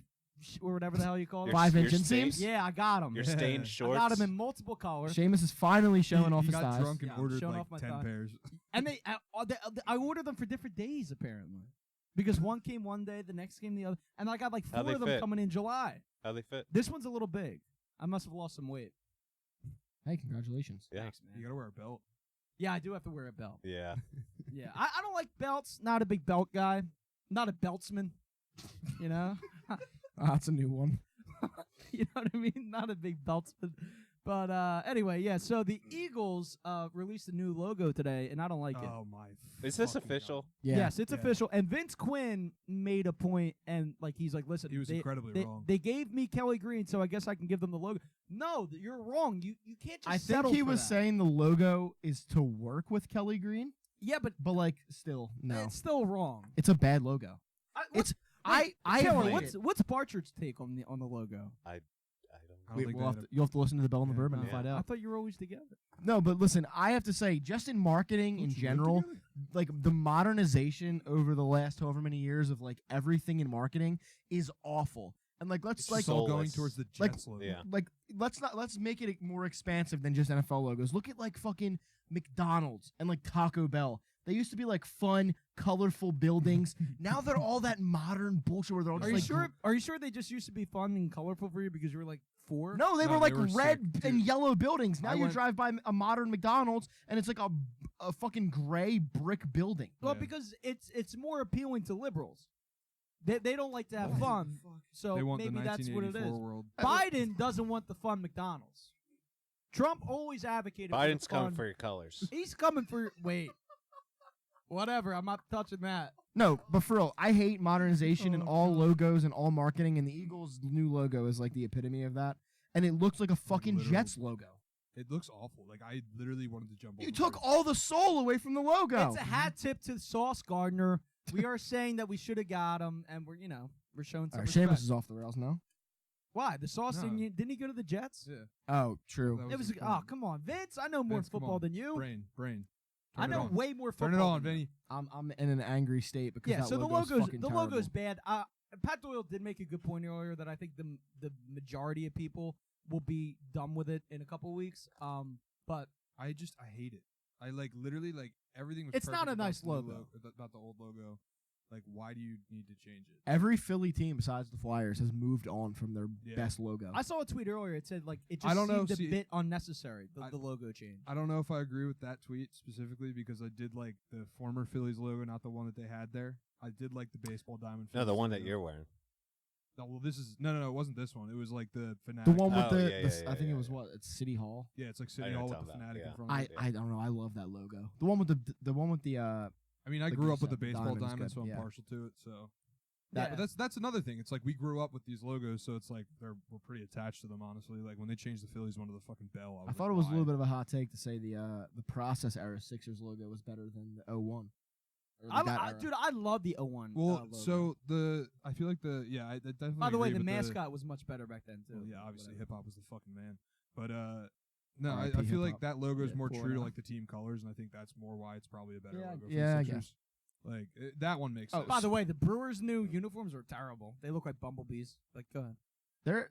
or whatever the hell you call it? your, 5-inch your inseams? stained- Yeah, I got them. Your Yeah. stained I shorts? got them in multiple colors. Seamus is finally showing he off his got thighs. drunk and Yeah, I'm ordered showing like off my 10 thigh. pairs. And I ordered them for different days apparently, because one came one day, the next came the other, and I got like How'd 4 they of them fit? coming in July. How they fit? This one's a little big. I must have lost some weight. Hey, congratulations. Yeah. Thanks, You man. gotta wear a belt. Yeah, I do have to wear a belt. Yeah. Yeah, I don't like belts. Not a big belt guy. Not a beltsman. You know. That's a new one. You know what I mean? Not a big beltsman. But anyway, yeah. So the Eagles released a new logo today, and I don't like it. Oh my. Is this fucking official? Yeah. Yes, it's Yeah. official. And Vince Quinn made a point, and like he's like, listen, He was incredibly wrong. They gave me Kelly Green, so I guess I can give them the logo. No, you're wrong. You can't just I think settle he for was that. saying the logo is to work with Kelly Green, Yeah, but but like still no. it's still wrong. It's a bad logo. What's, I Taylor, hate what's Barchard's take on the logo? I don't. I don't Wait, think we'll they have had to, you'll have to listen to the Bell and the Yeah, Bourbon no. to find I out. thought you were always together. No, but listen, I have to say, just in marketing in Don't you live general, together? like the modernization over the last however many years of like everything in marketing is awful. And like let's It's like just all going soulless. towards the like- Jets logo. Yeah. like let's make it more expansive than just NFL logos. Look at like fucking McDonald's and like Taco Bell. They used to be like fun, colorful buildings. Now they're all that modern bullshit where they're all Are just you like sure? Are you sure they just used to be fun and colorful for you because you were like 4? No, they No, were like they were red sick, and dude. yellow buildings. Now I you went- drive by a modern McDonald's and it's like a fucking gray brick building. Well, Yeah. because it's more appealing to liberals. They don't like to have fun, so They want maybe the that's what it 1984 is. world. Biden doesn't want the fun McDonald's. Trump always advocated. Biden's for the fun. coming for your colors. He's coming for. Wait. Whatever. I'm not touching that. No, but for real, I hate modernization in all logos and all marketing, and the Eagles' new logo is like the epitome of that. And it looks like a fucking literal. Jets logo. It looks awful. Like I literally wanted to jump. You over took first. all the soul away from the logo. It's a hat tip to Sauce Gardner. We are saying that we should have got him, and we're showing some All right, respect. Seamus is off the rails now. Why the Sauce No. didn't he go to the Jets? Yeah. Oh, true. That It was his oh point. come on, Vince. I know more Vince, come football on. than you. Brain. I Turn it know on. way more football. Turn it on, than you. Vinny. I'm in an angry state because Yeah, that so the logo's logo's fucking the terrible. logo's bad. Pat Doyle did make a good point earlier that I think the majority of people will be done with it in a couple weeks. But I hate it. I like literally like everything was. It's not perfect a about nice the new logo. about the old logo. Like, why do you need to change it? Every Philly team besides the Flyers has moved on from their Yeah. best logo. I saw a tweet earlier. It said like it I just don't know, seemed see- a bit unnecessary. I- The logo change. I don't know if I agree with that tweet specifically because I did like the former Phillies logo, not the one that they had there. I did like the baseball diamond. No, the Phillies one that logo. you're wearing. No, well, this is no, it wasn't this one. It was like the Fanatic. the one with Oh, the, yeah, the yeah, s- yeah, I think yeah, it was yeah. what? It's City Hall. Yeah, it's like I City know Hall what with you're the talking about, Fanatic yeah. in front. I of it. I don't know. I love that logo. The one with the one with the I mean, I like grew you up with the said, baseball diamond's diamond, good, so I'm yeah. partial to it. So, Yeah. but that's another thing. It's like we grew up with these logos, so it's like we're pretty attached to them. Honestly, like when they changed the Phillies one to the fucking bell, I thought it was a little bit of a hot take to say the process era Sixers logo was better than the 01. Or that era. Dude, I love the 01. Well, logo. so I feel like I definitely. by the way, agree the with mascot was much better back then too. Well, yeah, obviously Whatever. hip hop was the fucking man, but no, I R.I.P. feel like hip-hop. that logo is Yeah, more cool true to enough. like the team colors, and I think that's more why it's probably a better Yeah, logo. For yeah, I the guess. Sixers. Like that one makes Oh, sense. by the way, the Brewers' new uniforms are terrible. They look like bumblebees. Like, go ahead. They're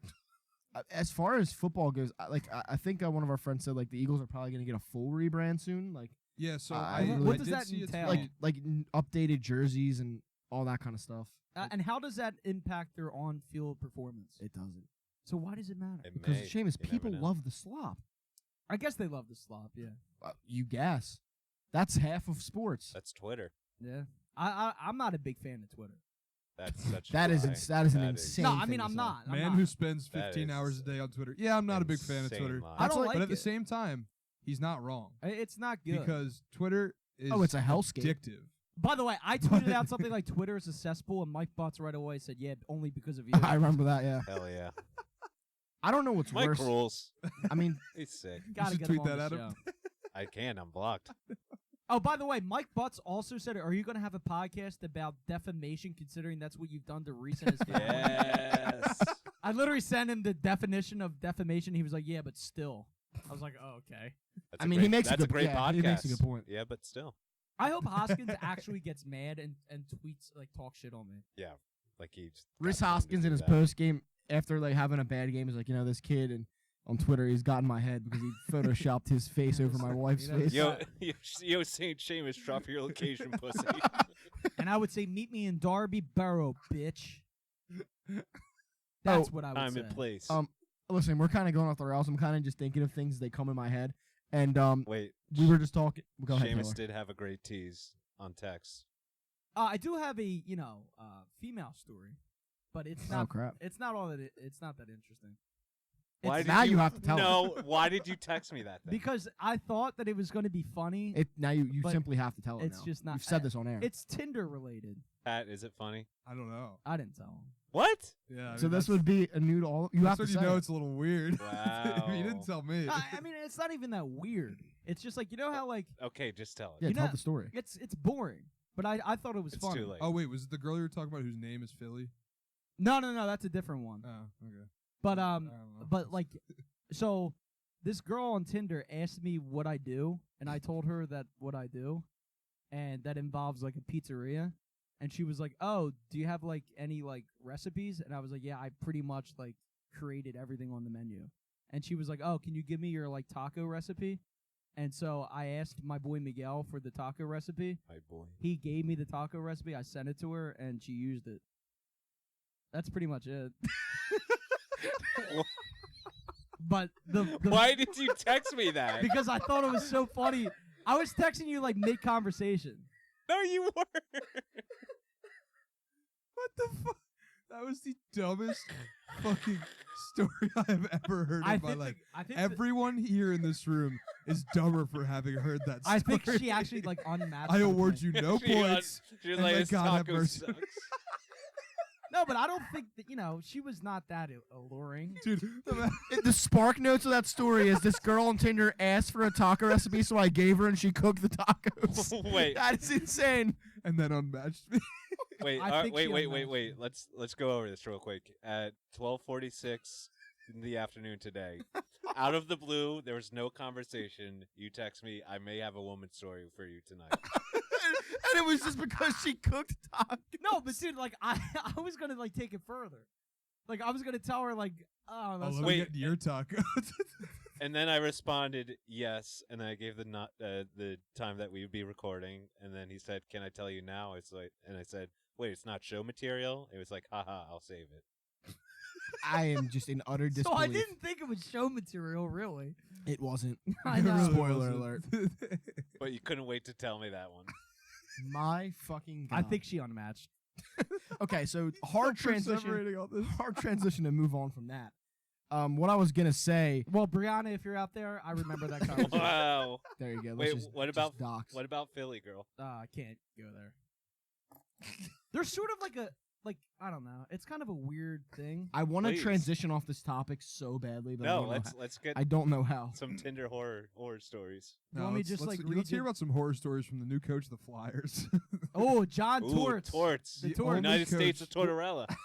as far as football goes, I think one of our friends said like the Eagles are probably going to get a full rebrand soon, like yeah. So I I, really- I What does did that see a entail? tweet- updated jerseys and all that kind of stuff. And how does that impact their on-field performance? It doesn't. So why does it matter? Because Seamus, you never people know. love the slop. I guess they love the slop. Yeah. You guess. That's half of sports. That's Twitter. Yeah. I'm not a big fan of Twitter. That's such. That is a lie. that is an That insane. No, I thing mean to I'm say. not. I'm Man not. who spends That 15 is hours a day on Twitter. Yeah, I'm not a big fan of insane Twitter. lie. I don't like like But at the it. same time, he's not wrong. It's not good. Because Twitter is Oh, it's a hellscape. addictive. By the way, I tweeted out something like Twitter is a cesspool, and Mike Butts right away said, "Yeah, only because of you." I remember that. Yeah. Hell yeah. I don't know what's Mike worse. rules. I mean, He's sick. Gotta should get tweet him on that the at him. show. I can. I'm blocked. Oh, by the way, Mike Butts also said, "Are you going to have a podcast about defamation, considering that's what you've done to Reese and his family?" Yes. I literally sent him the definition of defamation. He was like, "Yeah, but still." I was like, "Oh, okay." That's I a mean, great, he makes a that's good- a great yeah, podcast. he makes a good point. Yeah, but still, I hope Hoskins actually gets mad and tweets like talk shit on me. like he's. Rhys got time to Hoskins in do his that. post game after like having a bad game is like, this kid, and on Twitter he's got in my head because he photoshopped his face over my wife's You know, face. Yo, St. Seamus, drop your location, pussy. And I would say, "Meet me in Darby Borough, bitch." That's what I would Time say. and place. Listen, we're kind of going off the rails. I'm kind of just thinking of things that come in my head, and Wait, we were just talking. Go ahead, Seamus Taylor. did have a great tease on text. I do have a female story, but it's Oh not. crap! It's not all that. It's not that interesting. Why It's did now you have to tell No, why did you text me that? Then? because I thought that it was going to be funny. Now you But simply have to tell it. it's now. just not- You've said this on air. It's Tinder related. Pat, is it funny? I don't know. I didn't tell him. What? Yeah. I So mean, this that's- would be a new to all. You have that's to when say you know it. it's a little weird. Wow. If you didn't tell me. I mean, it's not even that weird. It's just like how like Okay, just tell it. Yeah, you tell know- the story. it's boring. But I thought it was It's funny. too late. Oh wait, was it the girl you were talking about whose name is Philly? No, that's a different one. Oh, okay. But I don't know. but like, so this girl on Tinder asked me what I do, and I told her that what I do, and that involves like a pizzeria. And she was like, "Oh, do you have like any like recipes?" And I was like, "Yeah, I pretty much like created everything on the menu." And she was like, "Oh, can you give me your like taco recipe?" And so I asked my boy Miguel for the taco recipe. My boy. He gave me the taco recipe. I sent it to her, and she used it. That's pretty much it. But the Why did you text me that? because I thought it was so funny. I was texting you like mid conversation. No, you weren't. What the fuck? That was the dumbest fucking story I have ever heard in my life. I think Everyone here in this room is dumber for having heard that story. I think she actually like unmatched. I my award thing. you no She un- points. She was and like, let this God have taco mercy. sucks. No, but I don't think that she was not that alluring. Dude, The spark notes of that story is this girl on Tinder asked for a taco recipe, so I gave her and she cooked the tacos. Wait. That is insane. and then unmatched me. Wait, I think she wait. unmatched. Let's go over this real quick. At 12:46 in the afternoon today, out of the blue, there was no conversation. You text me, I may have a woman story for you tonight. And it was just because she cooked tacos. No, but dude, like I was gonna like take it further. Like I was gonna tell her like, oh, Oh, that's let Wait. me get your taco. And then I responded yes, and I gave the time that we would be recording, and then he said, "Can I tell you now?" It's like, and I said, "Wait, it's not show material." It was like, "Haha, I'll save it." I am just in utter so disbelief. I didn't think it was show material, really. It wasn't. I It know. really Spoiler wasn't. alert. But you couldn't wait to tell me that one. My fucking God. I think she unmatched. Okay, so hard transition. Perseverating on this. Hard transition to move on from that. What I was gonna say. Well, Brianna, if you're out there, I remember that conversation. Wow. There you go. Wait, let's just, what just about dox. what about Philly girl? I can't go there. There's sort of like I don't know. It's kind of a weird thing. I want to Please. transition off this topic so badly, but I No, don't know let's get how. I don't know how. some Tinder horror stories. You want me just, like, read let's hear the- about some horror stories from the new coach of the Flyers. Oh, John Ooh, Torts. Torts. The The Torts. only United States of coach- Tortorella. Dude,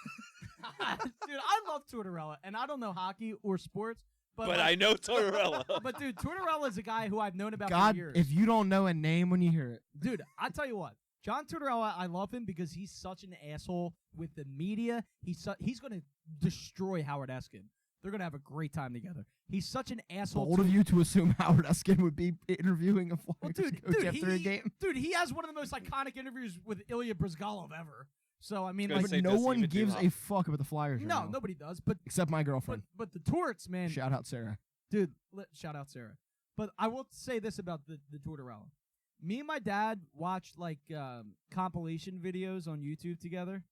I love Tortorella, and I don't know hockey or sports, but But I know Tortorella. But dude, Tortorella is a guy who I've known about God, for years. if you don't know a name when you hear it, Dude, I tell you what, John Tortorella, I love him because he's such an asshole with the media. He's going to destroy Howard Eskin. They're gonna have a great time together. He's such an asshole. Bold of you to assume Howard Eskin would be interviewing a Flyers coach after a he, game. Dude, he has one of the most iconic interviews with Ilya Brizgalov ever. So I mean, Gonna like, say, no does he one even do gives hot- a fuck about the Flyers. Right no, now, nobody does. But except my girlfriend. but the Torts, man, Shout out Sarah. dude. Shout out Sarah. But I will say this about the Tortorella. Me and my dad watched like compilation videos on YouTube together,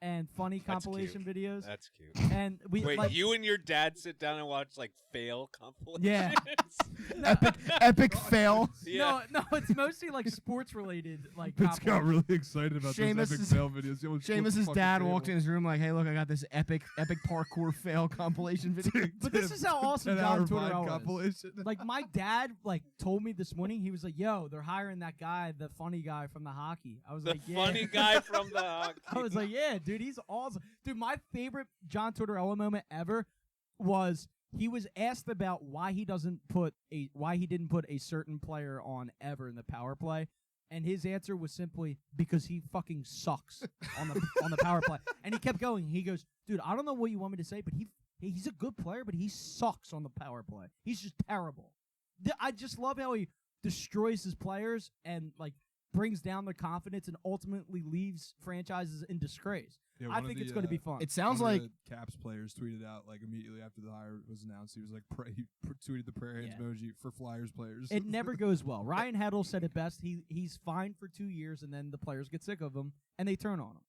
and funny That's compilation cute. videos. That's cute. And we Wait, like, you and your dad sit down and watch like fail compilations? Yeah. Epic fail. Yeah. No, it's mostly like sports related. Like Vince got compilations. really excited about those epic Seamus's- fail videos. He almost flipped the Seamus's fucking dad table. walked in his room like, "Hey, look, I got this epic parkour fail compilation video." But this is how awesome John 10-hour Vine Tortorella is. compilation. Like my dad, like told me this morning. He was like, "Yo, they're hiring that guy, the funny guy from the hockey." I was The like, "Yeah." funny guy from the hockey. I was like, "Yeah, dude, he's awesome." Dude, my favorite John Tortorella moment ever was he was asked about why he didn't put a certain player on ever in the power play, and his answer was simply because he fucking sucks on the power play. And he kept going. He goes, "Dude, I don't know what you want me to say, but he's a good player, but he sucks on the power play. He's just terrible." I just love how he destroys his players and like brings down their confidence and ultimately leaves franchises in disgrace. Yeah, I one of think the, it's going to be fun. It sounds one like of the Caps players tweeted out like immediately after the hire was announced. He was like, he tweeted the prayer hands Yeah. emoji for Flyers players. It never goes well. Ryan Heddle said it best. He's fine for 2 years, and then the players get sick of him, and they turn on him.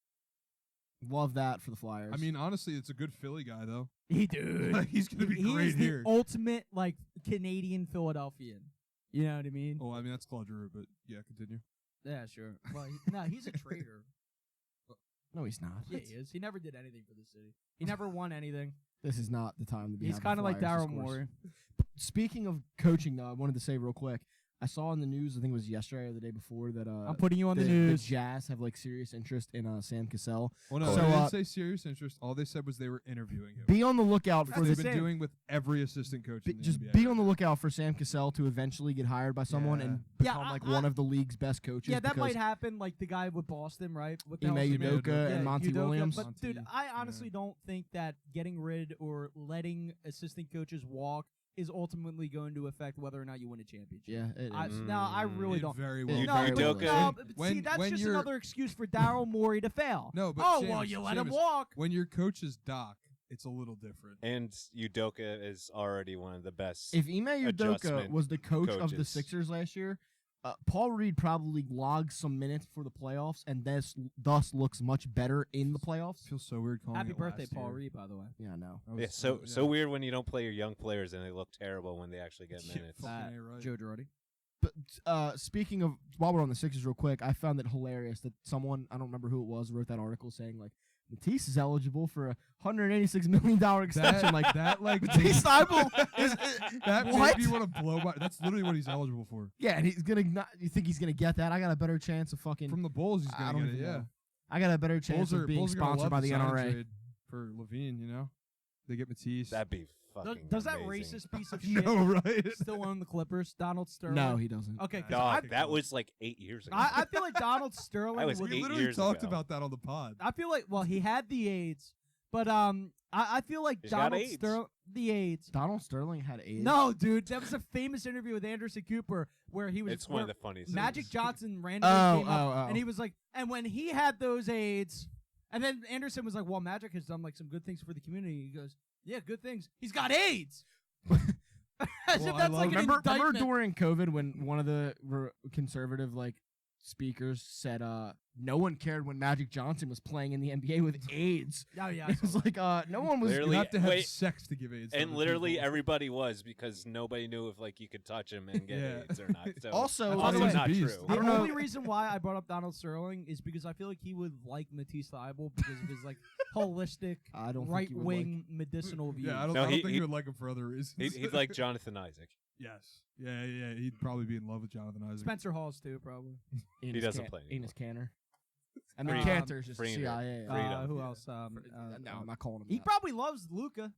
love that for the Flyers. I mean, honestly, it's a good Philly guy though. He dude. Like, he's gonna be he great is here. the ultimate like Canadian Philadelphian. You know what I mean? Oh, I mean that's Claude Giroux, but yeah, continue. Yeah, sure. Well, no, he's a traitor. no, he's not. Yeah, he is. He never did anything for the city. He never won anything. This is not the time to be. He's kind of like Daryl Morey. Morey. Speaking of coaching, though, I wanted to say real quick. I saw in the news, I think it was yesterday or the day before, that I'm putting you on the news. Jazz have like serious interest in Sam Cassell. Well, no, So, they uh, didn't say serious interest. All they said was they were interviewing him. Be on the lookout Which for they've this. been doing with every assistant coach. in the Just NBA be right on the now. lookout for Sam Cassell to eventually get hired by someone Yeah. and Yeah, become like I- one of the league's best coaches. Yeah, that because might happen. Like the guy with Boston, right? With Ime Dallas. Udoka Udoka Yeah, and Monty Udoka, Williams. But dude, Monty, I honestly don't think that getting rid or letting assistant coaches walk is ultimately going to affect whether or not you win a championship. Yeah, it I, is. no, I really It don't. very It well. No, very but, well Udoka- is. no, but see, When- that's when just you're- another excuse for Daryl Morey to fail. No, but oh Seamus, well, you let him Seamus, walk. When your coach is Doc, it's a little different. And Udoka is already one of the best. If Ime Udoka adjustment was the coach of the coaches. Sixers last year, Paul Reed probably logged some minutes for the playoffs and thus looks much better in the playoffs. Feels so weird calling Happy it birthday, last Paul year. Reed, by the way. Yeah, no. That was- yeah, so yeah. so weird when you don't play your young players and they look terrible when they actually get Yeah, minutes. fucking A, right. Joe Girardi. But speaking of, while we're on the Sixers real quick, I found it hilarious that someone, I don't remember who it was, wrote that article saying, like, Matisse is eligible for a $186 million extension. Like, that, like Matisse Thybulle is that what? made me want to blow my. That's literally what he's eligible for. Yeah, and he's gonna not. You think he's gonna get that? I got a better chance of fucking. From the Bulls, he's I gonna don't get it. even Yeah, know. I got a better chance of being Bulls are gonna sponsored love by the sign and NRA. trade for Levine. You know, they get Matisse. That'd be fucking Does that amazing. racist piece of shit no, right? still own the Clippers? Donald Sterling. No, he doesn't. Okay, 'cause Dog, that was like 8 years ago. I feel like Donald Sterling. That was would- we 8 literally years talked ago. about that on the pod. I feel like he had the AIDS, but I feel like He's got Donald AIDS. Sterling the AIDS. Donald Sterling had AIDS. No, dude, that was a famous interview with Anderson Cooper where he was. It's one of where the funniest. Magic things. Johnson randomly came up, oh. and he was like, and when he had those AIDS, and then Anderson was like, well, Magic has done like some good things for the community. He goes, yeah, good things. He's got AIDS. As Well, if I that's love- like an remember indictment. during COVID when one of the conservative like speakers said no one cared when Magic Johnson was playing in the NBA with AIDS. Oh yeah, I It was saw that. like no one was. Literally, You have to have wait, sex to give AIDS. to And other literally people. everybody was because nobody knew if like you could touch him and get Yeah. AIDS or not. So Also, that's by the also way, not beast. true. I The don't know- only reason why I brought up Donald Sterling is because I feel like he would like Matisse Thybulle because of his like holistic I don't think right he would wing medicinal views. Yeah, I don't, No, I don't he- think he- he would like him for other reasons. He's like Jonathan Isaac. yes, yeah. He'd probably be in love with Jonathan Isaac. Spencer Halls too, probably. Enos doesn't play anymore. Enos Canner. I mean, Freedom. Cantor's just Freedom. CIA. Freedom. Who Yeah. else? No, I'm not calling him. He that. probably loves Luca.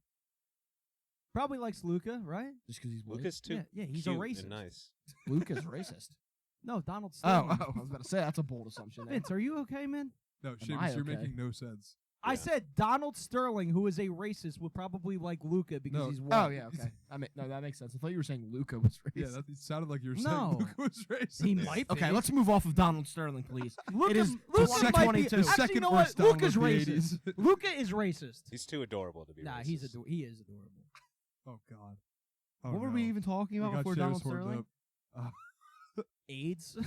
Probably likes Luca, right? just because he's white. Lucas too. Yeah, he's a cute racist. and nice. Luca's racist. No, Donald Oh, Sterling. I was about to say that's a bold assumption. There. Vince, are you okay, man? No, Am I Seamus, you're okay? making no sense. I said Donald Sterling, who is a racist, would probably like Luca because he's white. Oh yeah, okay. No, that makes sense. I thought you were saying Luca was racist. Yeah, that sounded like you were No. saying Luca was racist. He might be. Okay, let's move off of Donald Sterling, please. Luca, it is Luca second might 22. be. The Actually, you know what? second worst Luca's Donald of the racist. 80s. Luca is racist. He's too adorable to be Nah, racist. he is adorable. Oh God. Oh, What were no. we even talking We about got before Seamus Donald horned Sterling? up. AIDS.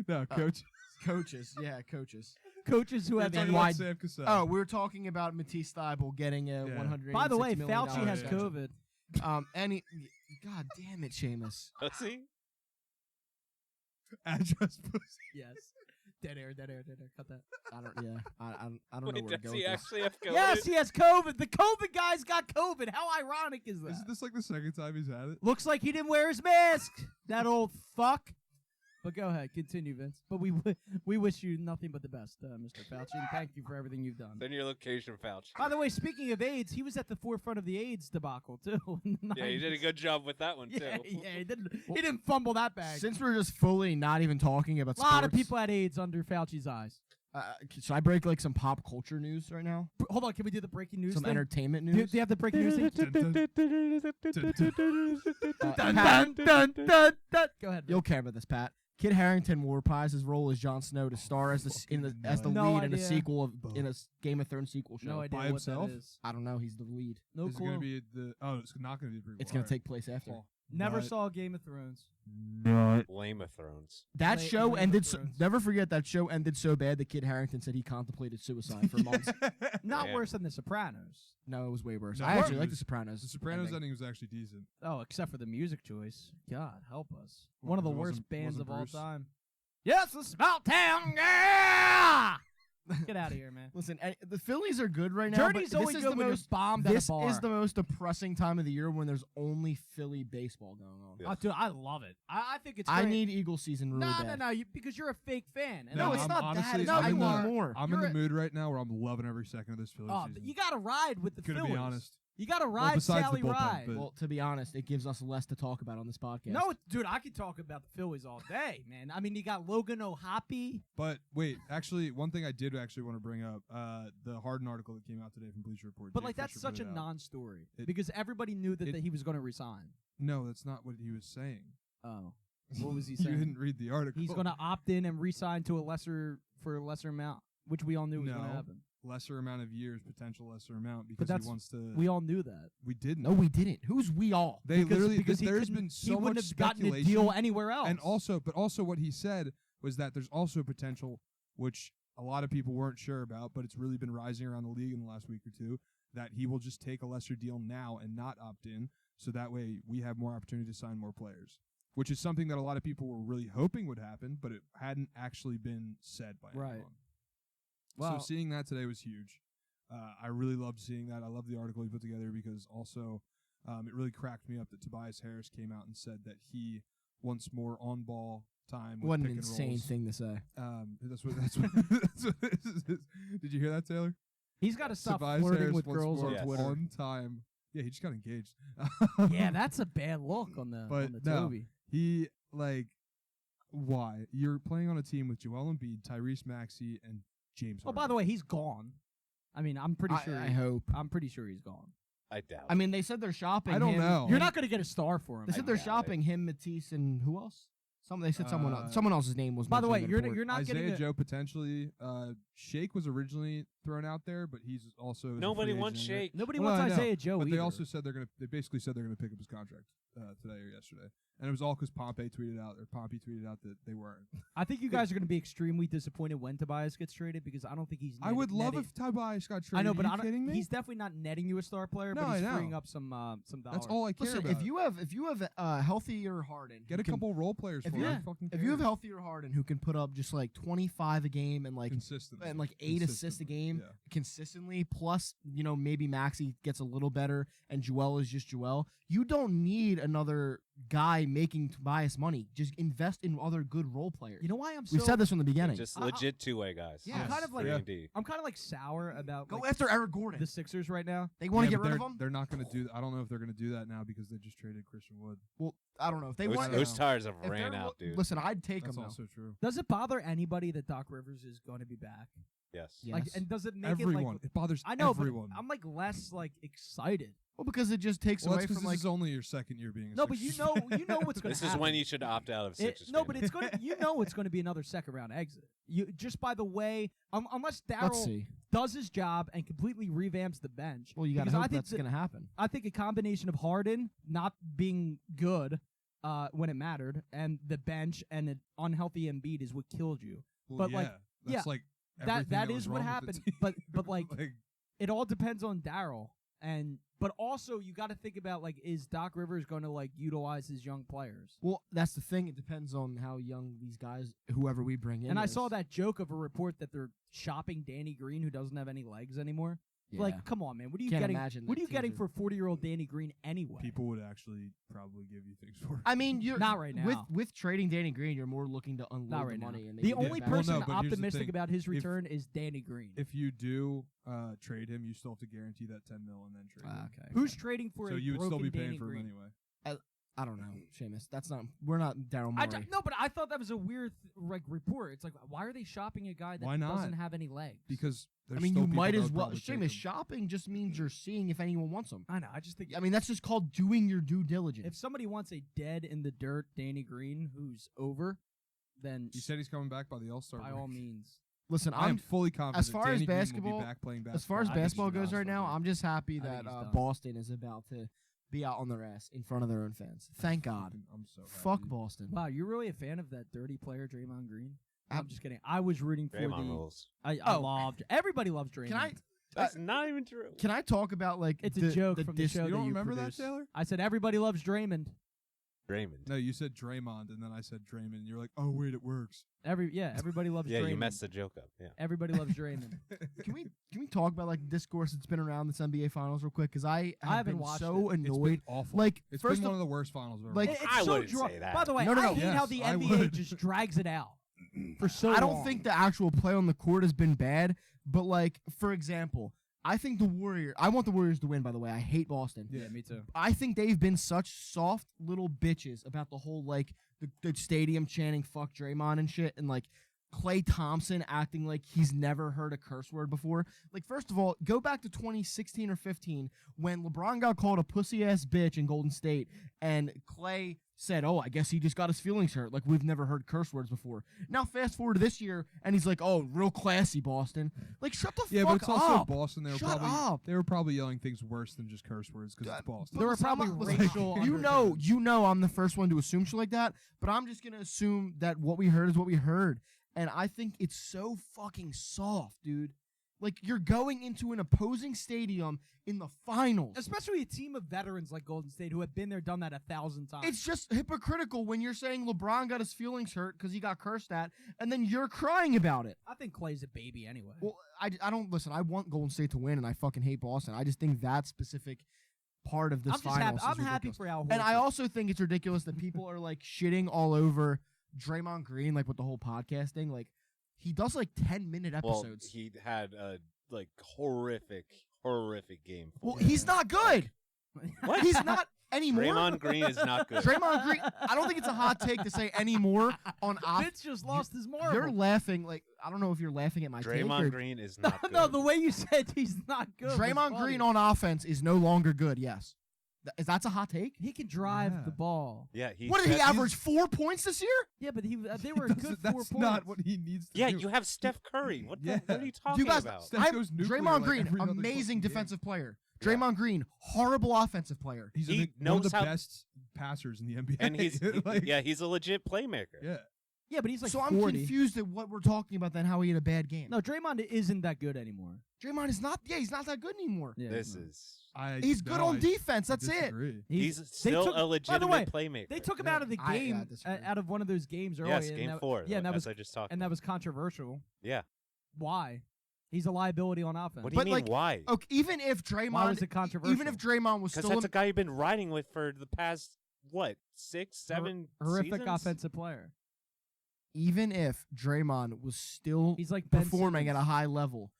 No, coach. Coaches, yeah, coaches. Coaches who We're have talking AIDS. about Sam Cassell. Oh, we were talking about Matisse Thybulle getting a Yeah. 100. By the way, $186 million Fauci has extension. COVID. God damn it, Seamus. Does he? Address pussy. Yes. Dead air. Cut that. I don't. Yeah, I don't know Wait, where to does go he with this. actually have COVID? Yes, he has COVID. The COVID guy's got COVID. How ironic is that? Isn't this like the second time he's had it? Looks like he didn't wear his mask. That old fuck. But go ahead, continue, Vince. But we wish you nothing but the best, Mr. Fauci, and thank you for everything you've done. Send your location, Fauci. By the way, speaking of AIDS, he was at the forefront of the AIDS debacle too. in the Yeah, you did a 90s. good job with that one, Yeah, too. yeah, he didn't fumble that bag. Since we're just fully not even talking about A lot of sports, people had AIDS under Fauci's eyes. should I break like some pop culture news right now? Hold on, can we do the breaking news Some thing? entertainment Do news. you have the breaking news thing? Pat, Dun. Go ahead. Vince. you'll care about this, Pat. Kid Harington will reprise his role as Jon Snow to star as the No lead in a idea. sequel of in a Game of Thrones sequel show. No idea By what himself? that is. I don't know. He's the lead. No Is it clue. gonna be the? Oh, it's not gonna be the prequel. It's gonna Alright. take place after. Cool. Never Not- saw Game of Thrones. Lame of Thrones. That Late show Game of ended. Thrones. Never forget that show ended so bad that Kid Harington said he contemplated suicide for months. Not Yeah. worse than The Sopranos. No, it was way worse. No, I it actually was- like The Sopranos. The Sopranos ending. ending was actually decent. Oh, except for the music choice. God help us. What, One of the 'cause it worst wasn't- bands wasn't of all Bruce? time. Yes, the Small Town. Yeah! Get out of here, man. Listen, the Phillies are good right now. Journey's but only this is good the when most. you're bombed at a This bar. is the most depressing time of the year when there's only Philly baseball going on. Yeah. Dude, I love it. I think it's I great. need Eagle season really bad. No, because you're a fake fan. And No, I- it's I'm not honestly, that. It's No, not you are. anymore. I'm You're in the mood right now where I'm loving every second of this Phillies Oh, season. you got to ride with the Gonna Phillies. be honest. You got to Well, ride besides Sally the bullpen, Ride. but- Well, to be honest, it gives us less to talk about on this podcast. No, dude, I could talk about the Phillies all day, man. I mean, you got Logan O'Hoppe. But wait, actually, one thing I did actually want to bring up, the Harden article that came out today from Bleacher Report. But Jake like that's Fisher such put a it out. non-story It- because everybody knew that it- he was going to resign. No, that's not what he was saying. Oh, what was he You saying? didn't read the article. He's going to opt in and resign to a lesser amount, which we all knew was going No. to happen. lesser amount of years, potential lesser amount because that's- he wants to. We all knew that. we didn't. No, we didn't. Who's we all? They literally because there's he been couldn't- so he much wouldn't have gotten a speculation. deal anywhere else. And also what he said was that there's also potential, which a lot of people weren't sure about, but it's really been rising around the league in the last week or two, that he will just take a lesser deal now and not opt in, so that way we have more opportunity to sign more players, which is something that a lot of people were really hoping would happen, but it hadn't actually been said by Right. anyone. Well- So seeing that today was huge. I really loved seeing that. I love the article he put together because also it really cracked me up that Tobias Harris came out and said that he wants more on-ball time. With What an pick and insane rolls. thing to say. That's what that's what this is. Did you hear that, Taylor? He's got to stop Tobias flirting Harris with wants girls more on Yes. Twitter. on time. Yeah, he just got engaged. Yeah, that's a bad look on the But no. Toby. He why? You're playing on a team with Joel Embiid, Tyrese Maxey, and James. Oh, by the way, he's gone. I mean, I'm pretty sure. I hope. I'm pretty sure he's gone. I doubt. I mean, they said they're shopping. I don't him. know. You're not going to get a star for him. They said they're doubt it. shopping him, Matisse, and who else? They said someone else. Uh, Someone else's name was. By the way, mentioned in the you're report. not Isaiah getting. Joe potentially. Shake was originally thrown out there, but he's also a Nobody free wants agent anyway. Shake. Nobody Well, wants I know, Isaiah Joe But either. they also said they basically said they're gonna pick up his contract today or yesterday, and it was all because Pompey tweeted out that they weren't. I think you guys are going to be extremely disappointed when Tobias gets traded because I don't think he's. I would love netting- if Tobias got traded. I know, but Are I you don't, kidding me? he's definitely not netting you a star player, No, but he's I know. freeing up some dollars. That's all I care Listen, about. if you have a healthier Harden, Get who a can- couple role players if for you- him, yeah, I fucking If you have care. healthier Harden who can put up just like 25 a game and like consistently and like 8 assists a game yeah. consistently, plus maybe Maxey gets a little better and Joel is just Joel. You don't need another guy making Tobias money. Just invest in other good role players. You know why I'm so? We've said this from the beginning. Just I- legit two-way guys. Yeah, I'm kind of like- 3&D. I'm kind of like sour about Go like, after Eric Gordon. the Sixers right now. They want to Yeah, get but rid of they're- him. They're not going to do. I don't know if they're going to do that now because they just traded Christian Wood. Well, I don't know if they Those, want. to- those tires have if ran they're out, dude. Listen, I'd take That's him though. also true. Does it bother anybody that Doc Rivers is going to be back? Yes. Like, Yes. and does it make Everyone. it like? It bothers I know, everyone. but I'm like less like excited. Well, because it just takes well, away that's 'cause from this like is only your second year being a No, but you Sixers know what's going to This happen. is when you should opt out of Sixers. No, but fandom. it's going to, it's going to be another second round exit. You just by the way, unless let's Daryl see. does his job and completely revamps the bench. Well, you got to because I hope think that's going to happen. I think a combination of Harden not being good when it mattered, and the bench and an unhealthy Embiid is what killed you. Well, but, yeah, like, that's like That everything that was is what wrong with the happened. team. But like it all depends on Daryl. But also you got to think about like, is Doc Rivers going to like utilize his young players? Well, that's the thing. It depends on how young these guys, whoever we bring in. And I is. saw that joke of a report that they're shopping Danny Green, who doesn't have any legs anymore. Yeah. Like, come on, man. What are you Can't getting? imagine What that are you getting teams for 40-year-old Danny Green anyway? People would actually probably give you things for it. I mean, you're Not right now. With trading Danny Green, you're more looking to unload Not the right now. money. And The maybe only get back. Well, person no, but here's the optimistic thing. about his If- return is Danny Green. If you do trade him, you still have to guarantee that $10 million and then trade him. Okay. Who's trading for So a you would still broken be paying Danny for Green? him anyway. I don't know, Seamus. That's not. We're not Daryl I Morey. no, but I thought that was a weird report. It's like, why are they shopping a guy that Why not? doesn't have any legs? Because there's I mean, still you people might that as would well. probably take Seamus, him. shopping just means you're seeing if anyone wants them. I know. I just think I mean, that's just called doing your due diligence. if somebody wants a dead in the dirt Danny Green who's over, then He said he's coming back by the All-Star by break. all means. Listen, I am I'm fully confident as far Danny as Green will basketball- be back playing basketball. as far as I think basketball he's goes done. right now. I'm just happy I think that he's done. Boston is about to be out on their ass in front of their own fans. Thank God. I'm so happy. Fuck Boston. Wow, you're really a fan of that dirty player Draymond Green? Ab- I'm just kidding. I was rooting for Draymond the. rules. I Oh. loved. Everybody loves Draymond. Can I? That's not even true. Can I talk about like It's the, a joke the from the dis- show. You that don't you remember produced. that, Taylor? I said everybody loves Draymond. Raymond. No, you said Draymond, and then I said Draymond. And you're like, oh wait, it works. Everybody loves Yeah, Draymond. you messed the joke up. Yeah. Everybody loves Draymond. Can we talk about like discourse that's been around this NBA Finals real quick? Because I haven't been watched so It's annoyed. been awful. Like It's first been of one of the worst finals I've ever like, watched. I so wouldn't dry. say that. By the way, No, no, I no. hate how Yes, the I NBA would. just drags it out for so I don't long. think the actual play on the court has been bad, but like for example, I think I want the Warriors to win. By the way, I hate Boston. Yeah, me too. I think they've been such soft little bitches about the whole like the stadium chanting "fuck Draymond" and shit, and like Klay Thompson acting like he's never heard a curse word before. Like, first of all, go back to 2016 or 15 when LeBron got called a pussy ass bitch in Golden State, and Klay said, "Oh, I guess he just got his feelings hurt. Like, we've never heard curse words before." Now, fast forward to this year, and he's like, "Oh, real classy, Boston." Like, shut the Yeah, fuck but it's also up. Boston. Shut up. They were probably yelling things worse than just curse words because it's Boston. There were Listen, I'm probably not- racial You know, undertones. I'm the first one to assume shit like that, but I'm just gonna assume that what we heard is what we heard, and I think it's so fucking soft, dude. Like, you're going into an opposing stadium in the finals. Especially a team of veterans like Golden State who have been there, done that 1,000 times. It's just hypocritical when you're saying LeBron got his feelings hurt because he got cursed at, and then you're crying about it. I think Clay's a baby anyway. Well, I don't listen. I want Golden State to win, and I fucking hate Boston. I just think that specific part of this I'm just happy. finals is I'm happy ridiculous. for Al Horford. And I also think it's ridiculous that people are like shitting all over Draymond Green, like with the whole podcast thing. Like, he does like 10-minute Well, episodes. he had a like horrific game. Well, for him. he's not good. What? He's not anymore. Draymond Green is not good. Draymond Green. I don't think it's a hot take to say anymore on off. Vince just lost his marble. You're laughing like I don't know if you're laughing at my take. Draymond Or, Green is not good. no, the way you said he's not good. was Draymond funny. Green on offense is no longer good. Yes, that's a hot take. He can drive Yeah. the ball. Yeah, he What did he said- average 4 points this year? Yeah, but they were a good 4 That's points. not what he needs to Yeah, do. you have Steph Curry. What Yeah. are you talking You guys, about? Steph goes nuclear Draymond like Green, every other amazing fucking game. defensive player. Yeah. Draymond Green, horrible offensive player. He's He one knows of the how- best passers in the NBA. And he's like, he's a legit playmaker. yeah. Yeah, but he's like So 40. I'm confused at what we're talking about then, how he had a bad game. No, Draymond isn't that good anymore. Draymond is not, he's not that good anymore. Yeah, This no. is He's good on defense, that's it. disagree. he's they still took- a by the way, legitimate playmaker. They took him Yeah. out of the I game, disagree. out of one of those games earlier. yes, game 4. Yeah, and that as was I just talked. and that about. was controversial. Yeah. Why? He's a liability on offense. What do you But, mean? like, why? Okay, even if Draymond, Why was it controversial? even if Draymond was Because still that's a guy you've been riding with for the past 6, 7 horrific seasons? offensive player. even if Draymond was still He's like Ben performing at a Simmons. high level,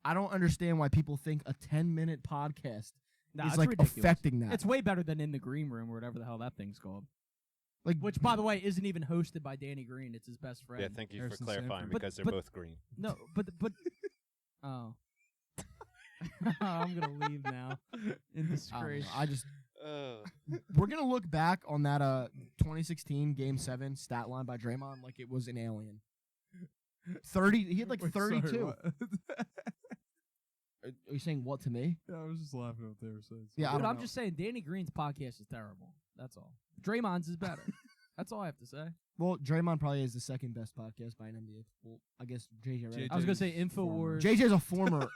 I don't understand why people think a 10-minute podcast Nah, is it's like ridiculous. affecting that. It's way better than In the Green Room or whatever the hell that thing's called. like, Which, by the way, isn't even hosted by Danny Green. It's his best friend. Yeah, thank you Harrison for clarifying Sanford. But- because they're but- both green. No, but Oh. I'm going to leave now in disgrace. I just Oh. we're gonna look back on that 2016 Game 7 stat line by Draymond like it was an alien. 30. He had like Wait, 32. sorry, what? Are you saying what to me? Yeah, I was just laughing up there. So Yeah, I Dude, don't I'm know. just saying Danny Green's podcast is terrible. That's all. Draymond's is better. That's all I have to say. Well, Draymond probably is the second best podcast by an NBA. Well, I guess JJ. Redick. I was going to say JJ's former. InfoWars. JJ's a former.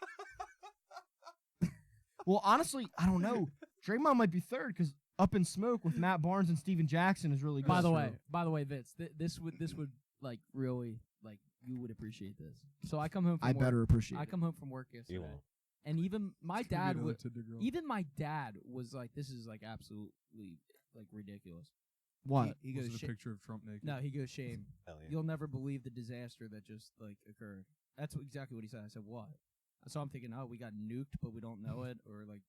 Well, honestly, I don't know. Draymond might be third because Up in Smoke with Matt Barnes and Steven Jackson is really good. By the way, Vince, this would like really like you would appreciate this. So I come home from I work. better appreciate I it. come home from work yesterday. You won't. And even my It's gonna be dad another would Tinder girl. even my dad was like, this is like absolutely like ridiculous. What? He Was goes, it a picture of Trump naked? no, he goes, shame. Hell yeah. You'll never believe the disaster that just like occurred. That's exactly what he said. I said, what? So I'm thinking, oh, we got nuked, but we don't know it, or like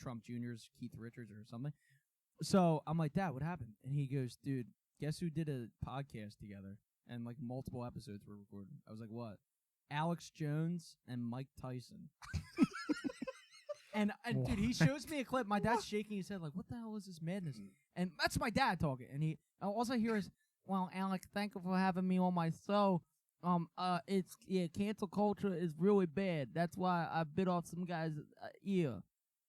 Trump Jr.'s Keith Richards or something. So I'm like, Dad, what happened? And he goes, dude, guess who did a podcast together? And like multiple episodes were recorded. I was like, what? Alex Jones and Mike Tyson. and dude, he shows me a clip. My dad's shaking his head like, what the hell is this madness? And that's my dad talking. And all I hear is, well, Alex, thank you for having me on my show. Cancel culture is really bad. That's why I bit off some guy's ear.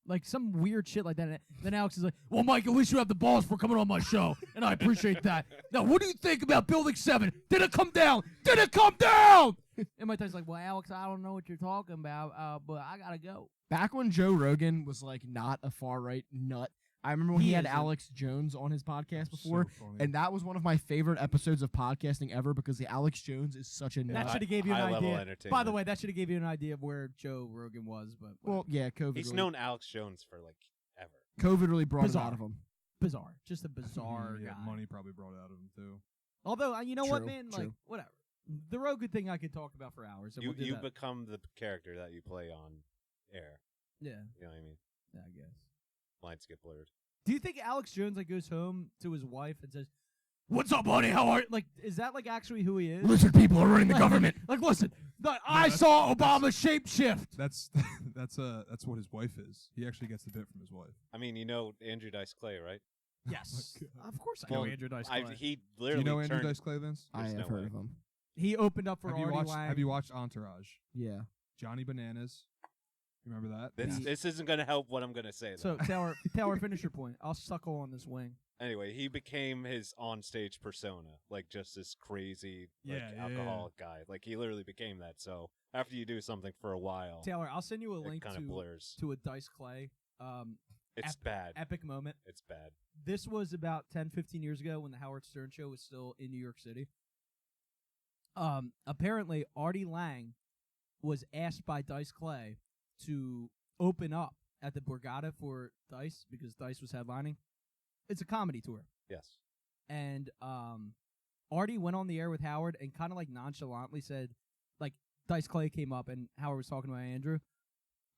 Like some weird shit like that. And then Alex is like, well, Mike, at least you have the balls for coming on my show. And I appreciate that. Now, what do you think about Building 7? Did it come down? Did it come down? And Mike Tyson's like, well, Alex, I don't know what you're talking about, but I got to go. Back when Joe Rogan was like not a far right nut, I remember when he had isn't. Alex Jones on his podcast So before, funny. and that was one of my favorite episodes of podcasting ever because the Alex Jones is such a That nut. should have gave you an High-level idea. entertainment. By the way, that should have gave you an idea of where Joe Rogan was. But Well, yeah, COVID. He's really, known Alex Jones for like ever. COVID really brought Bizarre. it out of him. bizarre. Just a bizarre yeah, guy. money probably brought it out of him too. Although, you know what, True, man? Like, true. whatever. The Rogan thing I could talk about for hours. And You we'll do you that. become the character that you play on air. Yeah, You know what I mean? I guess. Lines get blurred. Do you think Alex Jones like goes home to his wife and says, "What's up, honey? How are you?" Like, is that like actually who he is? Lizard people are running the government. Like, listen, I that's- saw Obama shapeshift. That's that's what his wife is. He actually gets the bit from his wife. I mean, you know Andrew Dice Clay, right? Yes, God. of course I know Well, Andrew Dice I, Clay. he Do literally you know Andrew turned. Dice Clay, Vince? I There's have no heard way. of him. He opened up for Have you Artie watched Lang. Have you watched Entourage? Yeah. Johnny Bananas. You remember that? This isn't going to help what I'm going to say. So Though. Taylor, finish your point. I'll suckle on this wing. Anyway, he became his onstage persona, like just this crazy, like Yeah, yeah, alcoholic guy. Like he literally became that. So after you do something for a while, Taylor, I'll send you a it link kind of blurs. to a Dice Clay It's bad. epic moment. It's bad. This was about 10, 15 years ago when the Howard Stern Show was still in New York City. Apparently, Artie Lang was asked by Dice Clay to open up at the Borgata for Dice because Dice was headlining. It's a comedy tour. Yes. And Artie went on the air with Howard and kind of like nonchalantly said, like, Dice Clay came up and Howard was talking about Andrew.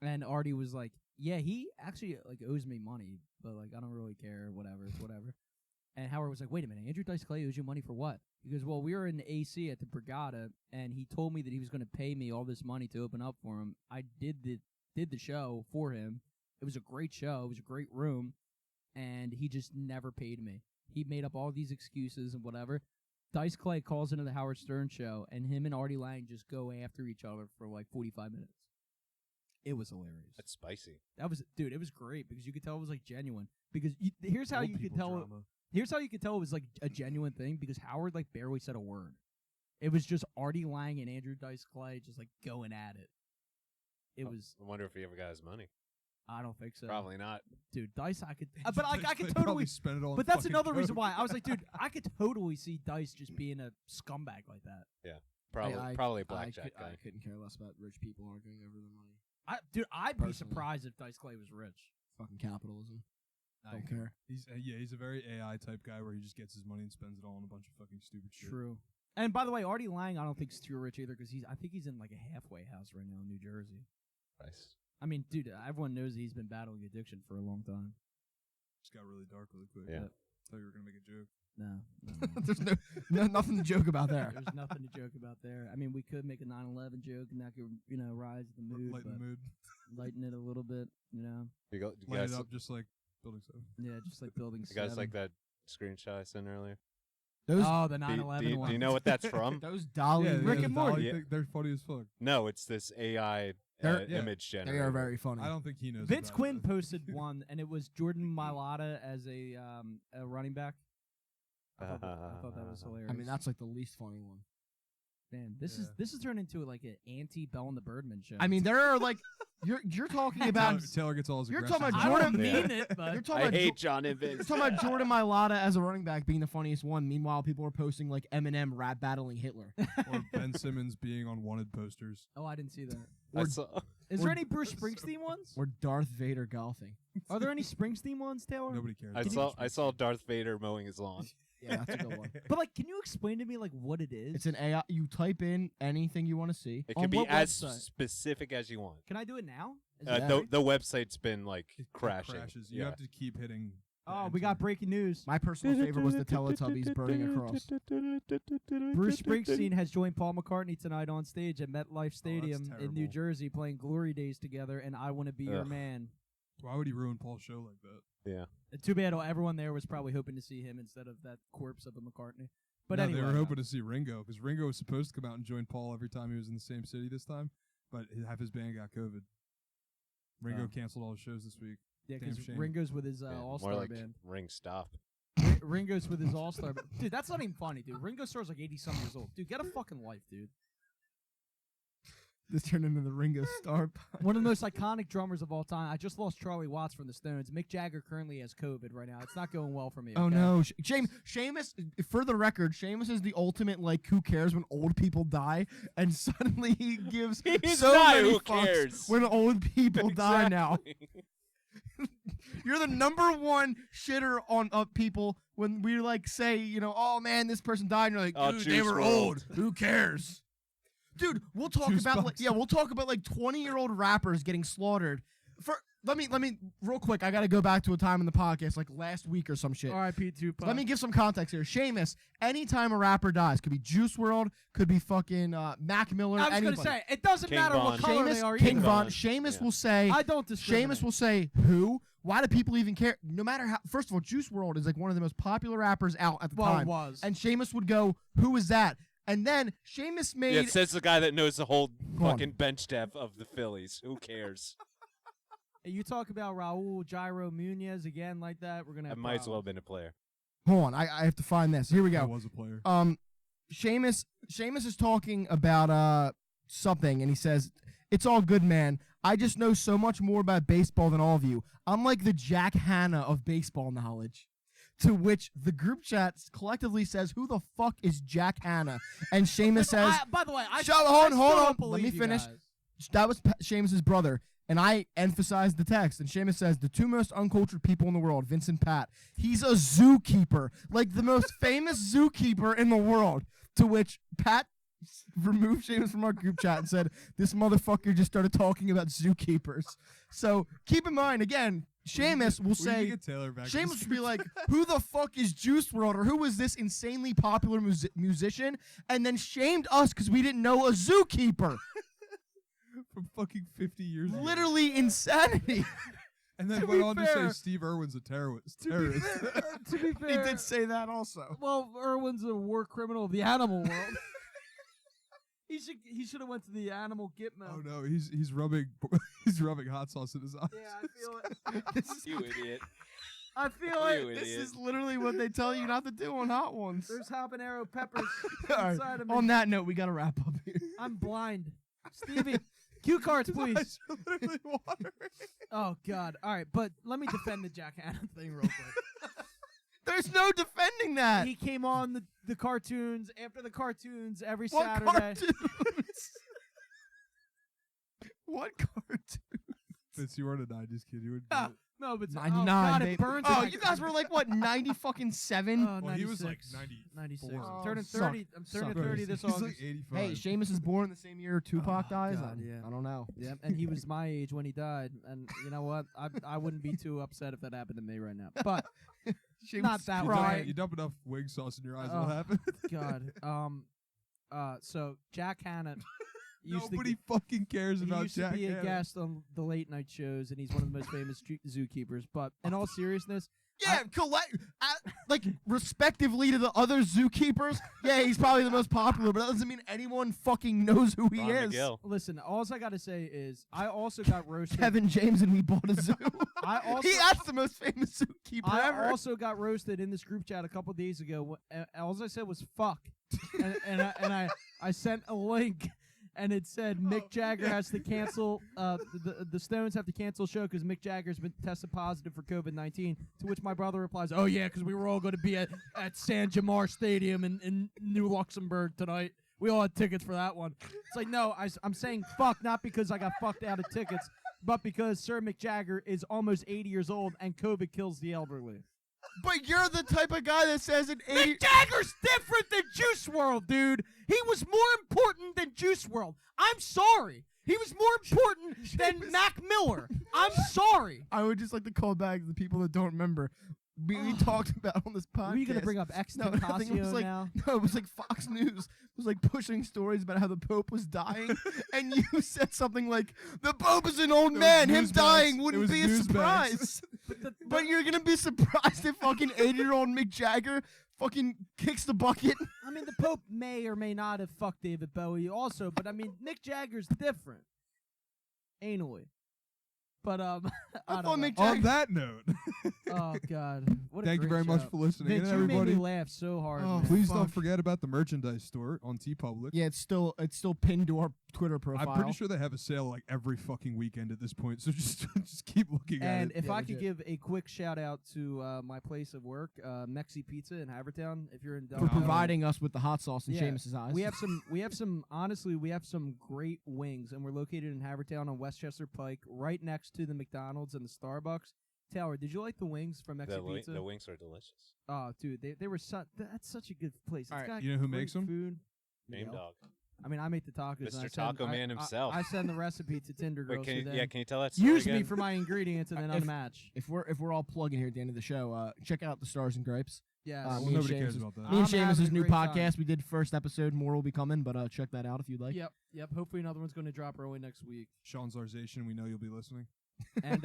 And Artie was like, yeah, he actually like owes me money, but like I don't really care, whatever, it's whatever. And Howard was like, wait a minute, Andrew Dice Clay owes you money for what? He goes, well, we were in the AC at the Borgata, and he told me that he was going to pay me all this money to open up for him. I did the show for him. It was a great show. It was a great room, and he just never paid me. He made up all these excuses and whatever. Dice Clay calls into the Howard Stern Show, and him and Artie Lang just go after each other for like 45 minutes. It was hilarious. That's spicy. That was, dude, it was great because you could tell it was like genuine. Because here's how Old you could people tell. drama. Here's how you could tell it was like a genuine thing because Howard like barely said a word. It was just Artie Lang and Andrew Dice Clay just like going at it. It was. I wonder if he ever got his money. I don't think so. Probably not. Dude, Dice. I could. but like I could They totally. probably spend it all. But on that's fucking another reason coke. why I was like, dude, I could totally see Dice just being a scumbag like that. Probably a blackjack I guy. couldn't care less about rich people arguing over their money. I'd be Personally. surprised if Dice Clay was rich. Fucking capitalism. I Don't care. He's he's a very AI type guy where he just gets his money and spends it all on a bunch of fucking stupid shit. True. And by the way, Artie Lang, I don't think is too rich either because I think he's in like a halfway house right now in New Jersey. Nice. I mean, dude, everyone knows he's been battling addiction for a long time. Just got really dark really quick. Yeah. thought you were gonna make a joke. No. There's nothing to joke about there. There's nothing to joke about there. I mean, we could make a 9/11 joke, and that could, rise the mood. Lighten the mood. Lighten it a little bit, You Light guys, it up just like Building 7. Yeah, just like Building you 7. guys like that screenshot I sent earlier? Those Oh, the Do 9/11 you, one. do you know what that's from? those Dolly Rick the and Dolly Morty. thing, they're funny as fuck. No, it's this AI They're- image they generator. are very funny. I don't think he knows. Vince about Quinn it. posted one, and it was Jordan Mailata as a running back. I thought that was hilarious. I mean, that's like the least funny one. Man, this Yeah. is turned into like an anti-Bell and the Birdman show. I mean, there are like you're talking about Taylor gets all his. You're aggression talking I about out. don't Jordan- mean it, but you're talking I about hate John and You're Vince. talking about Jordan Mailata as a running back being the funniest one. Meanwhile, people are posting like Eminem rap battling Hitler. Or Ben Simmons being on wanted posters. oh, I didn't see that. I saw, Is Or- there any Bruce Springsteen ones? Or Darth Vader golfing. Are there any Springsteen ones, Taylor? Nobody cares. I saw Darth Vader mowing his lawn. Yeah, that's a good one. But like, can you explain to me like what it is? It's an AI. You type in anything you want to see. It On can be what as website? specific as you want. Can I do it now? Is Yeah. it The free? the website's been like It crashing. crashes. You Yeah. have to keep hitting. the Oh, we enter. got breaking news. My personal favorite was the Teletubbies burning across. Bruce Springsteen has joined Paul McCartney tonight on stage at MetLife Stadium in New terrible. Jersey, playing Glory Days together, and I Want to Be Your Ugh. Man. Why would he ruin Paul's show like that? Yeah. Too bad everyone there was probably hoping to see him instead of that corpse of a McCartney. But No, anyway, they were hoping to see Ringo because Ringo was supposed to come out and join Paul every time he was in the same city this time, but half his band got COVID. Ringo Oh. canceled all his shows this week. yeah, damn because shame. Ringo's with his Yeah, All-Star more like band. Ring Stop. Ringo's with his All-Star band. Dude, that's not even funny, dude. Ringo Starr's like 80-some years old. Dude, get a fucking life, dude. This turned into the Ringo Starr. One of the most iconic drummers of all time. I just lost Charlie Watts from the Stones. Mick Jagger currently has COVID right now. It's not going well for me. Oh okay? no, Seamus. For the record, Seamus is the ultimate like who cares when old people die, and suddenly he gives He's so not many who fucks cares. when old people die now. Exactly. You're the number one shitter on people when we like say, oh man, this person died, and you're like, Oh, dude, they Juice were WRLD. old. Who cares? Dude, we'll talk Juice about box. we'll talk about like 20-year-old rappers getting slaughtered. Let me real quick. I gotta go back to a time in the podcast like last week or some shit. R.I.P. Tupac. Let me give some context here. Seamus, anytime a rapper dies, could be Juice WRLD, could be fucking Mac Miller, I was anybody. going to say, it doesn't King matter Von. what color they are King either. Von. Von. Seamus Yeah. will say. I don't discriminate. Seamus will say who. Why do people even care? No matter how. First of all, Juice WRLD is like one of the most popular rappers out at the Well, it time. was. And Seamus would go, "Who is that?" And then Seamus made. Yeah, it says the guy that knows the whole Go on. fucking bench depth of the Phillies. Who cares? You talk about Raul Gyro Munez again like that, we're going to I have might as well have problems. been a player. Hold on, I have to find this. Here we I go. was a player. Seamus is talking about something, and he says, "It's all good, man. I just know so much more about baseball than all of you. I'm like the Jack Hanna of baseball knowledge." To which the group chat collectively says, "Who the fuck is Jack Hanna?" And Seamus says, By the way, I Shut- I hold still on. don't Let believe me you finish. guys. that was Seamus's brother. And I emphasized the text. And Seamus says, "The two most uncultured people in the world, Vince and Pat. He's a zookeeper, like the most famous zookeeper in the world." To which Pat removed Seamus from our group chat and said, "This motherfucker just started talking about zookeepers." So keep in mind, again, Seamus will We need to say, get Taylor back. Seamus will be like, "Who the fuck is Juice WRLD?" or "Who was this insanely popular musician?" And then shamed us because we didn't know a zookeeper. from fucking 50 years ago. Literally insanity. And then To went be on to fair- say Steve Irwin's a terrorist. To be He fair, did say that also. well, Irwin's a war criminal of the animal world. He should have went to the animal Gitmo. Oh no, he's rubbing hot sauce in his eyes. Yeah, I feel it. This is, You idiot. I feel You it. this idiot. is literally what they tell you not to do on Hot Ones. There's habanero peppers All right, inside of me. on that note, we got to wrap up here. I'm blind. Stevie, cue cards, His please. eyes are literally watering. Oh God! All right, but let me defend the Jack Hanna thing real quick. There's no defending that. He came on the cartoons after the cartoons every What Saturday. cartoons? What cartoon? Vince, you weren't a 90s kid. You would. Ah, No, but 99. God, baby. it burns. Oh, in you my- guys were like what 90 fucking 7. Oh, Well, he was like 96. 94. 96. Oh, I'm turning suck. 30. I'm turning Suck. 30 this He's August. like 85. Hey, Seamus is born the same year Tupac dies. God, yeah. I don't know. Yeah, and he was my age when he died, and you know what? I wouldn't be too upset if that happened to me right now. But Seamus Not that You right. dump, you dump enough wing sauce in your eyes, Oh. what'll happen? God, so Jack Hanna used Nobody to fucking cares he about used Jack to be a Hanna. guest on the late night shows, and he's one of the most famous zookeepers. But in all seriousness, Yeah, like respectively to the other zookeepers. Yeah, he's probably the most popular, but that doesn't mean anyone fucking knows who he Ron is. McGill. listen, all I gotta say is I also got roasted. Kevin James and we bought a zoo. I also That's the most famous zookeeper I ever. also got roasted in this group chat a couple days ago. All I said was "fuck," and I sent a link, and it said Mick Jagger has to cancel. The Stones have to cancel show because Mick Jagger's been tested positive for COVID-19. To which my brother replies, "Oh yeah, because we were all going to be at San Jamar Stadium in New Luxembourg tonight. We all had tickets for that one." It's like, no, I'm saying fuck, not because I got fucked out of tickets, but because Sir Mick Jagger is almost 80 years old and COVID kills the elderly. But you're the type of guy that says an 80. Mick Jagger's different than Juice WRLD, dude. He was more important than Juice WRLD. I'm sorry. He was more important than Mac Miller. I'm sorry. I would just like to call back the people that don't remember. We talked about on this podcast. Were you gonna bring up X No, I think it was Tentacion like now? no, it was like Fox News was like pushing stories about how the Pope was dying, and you said something like, "The Pope is an old It was man. Him news dying bags. It wouldn't was be a news surprise." bags. But you're gonna be surprised if fucking 80-year-old Mick Jagger fucking kicks the bucket. I mean, the Pope may or may not have fucked David Bowie also, but I mean, Mick Jagger's different. Anally. But, I thought don't know. Mick On Jagger. that note, Oh, God. What a thank you great very much show. for listening Vince, in, you made everybody. me laugh so hard. Oh, man. Please fuck. don't forget about the merchandise store on TeePublic. Yeah, it's still pinned to our Twitter profile. I'm pretty sure they have a sale like every fucking weekend at this point, so just keep looking And at it. if Yeah, I could legit. give a quick shout out to my place of work, Mexi Pizza in Havertown. If you're in for Delco, providing us with the hot sauce in Yeah. Seamus's eyes. we have some. Honestly, we have some great wings, and we're located in Havertown on Westchester Pike, right next to the McDonald's and the Starbucks. Taylor, did you like the wings from Mexi Pizza? The wings are delicious. Oh, dude, they were that's such a good place. It's All right, got you know who great makes 'em? Food. Name Miguel. dog. I mean, I make the tacos. and I Mr. send- Taco I- Man himself. I send the recipe to Tinder Wait, girls. can who you, then yeah, can you tell that story use again? me for my ingredients and then If- unmatch. If we're all plugging here at the end of the show, check out the Stars and Gripes. Yes. Well, me and nobody Seamus cares is- about that. Me and I'm having Seamus' a new great time. podcast. We did first episode. More will be coming, but check that out if you'd like. Yep. Hopefully another one's going to drop early next week. Sean's Larzation, we know you'll be listening. And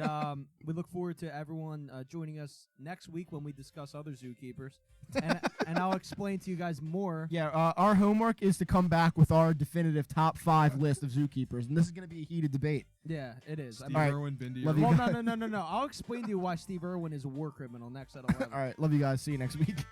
we look forward to everyone joining us next week when we discuss other zookeepers. And I'll explain to you guys more. Yeah, our homework is to come back with our definitive top 5 list of zookeepers, and this is going to be a heated debate. Yeah, it is. I Steve mean, Alright, Irwin, Bindi love Irwin. you well, no. I'll explain to you why Steve Irwin is a war criminal next at 11. All right, love you guys. See you next week.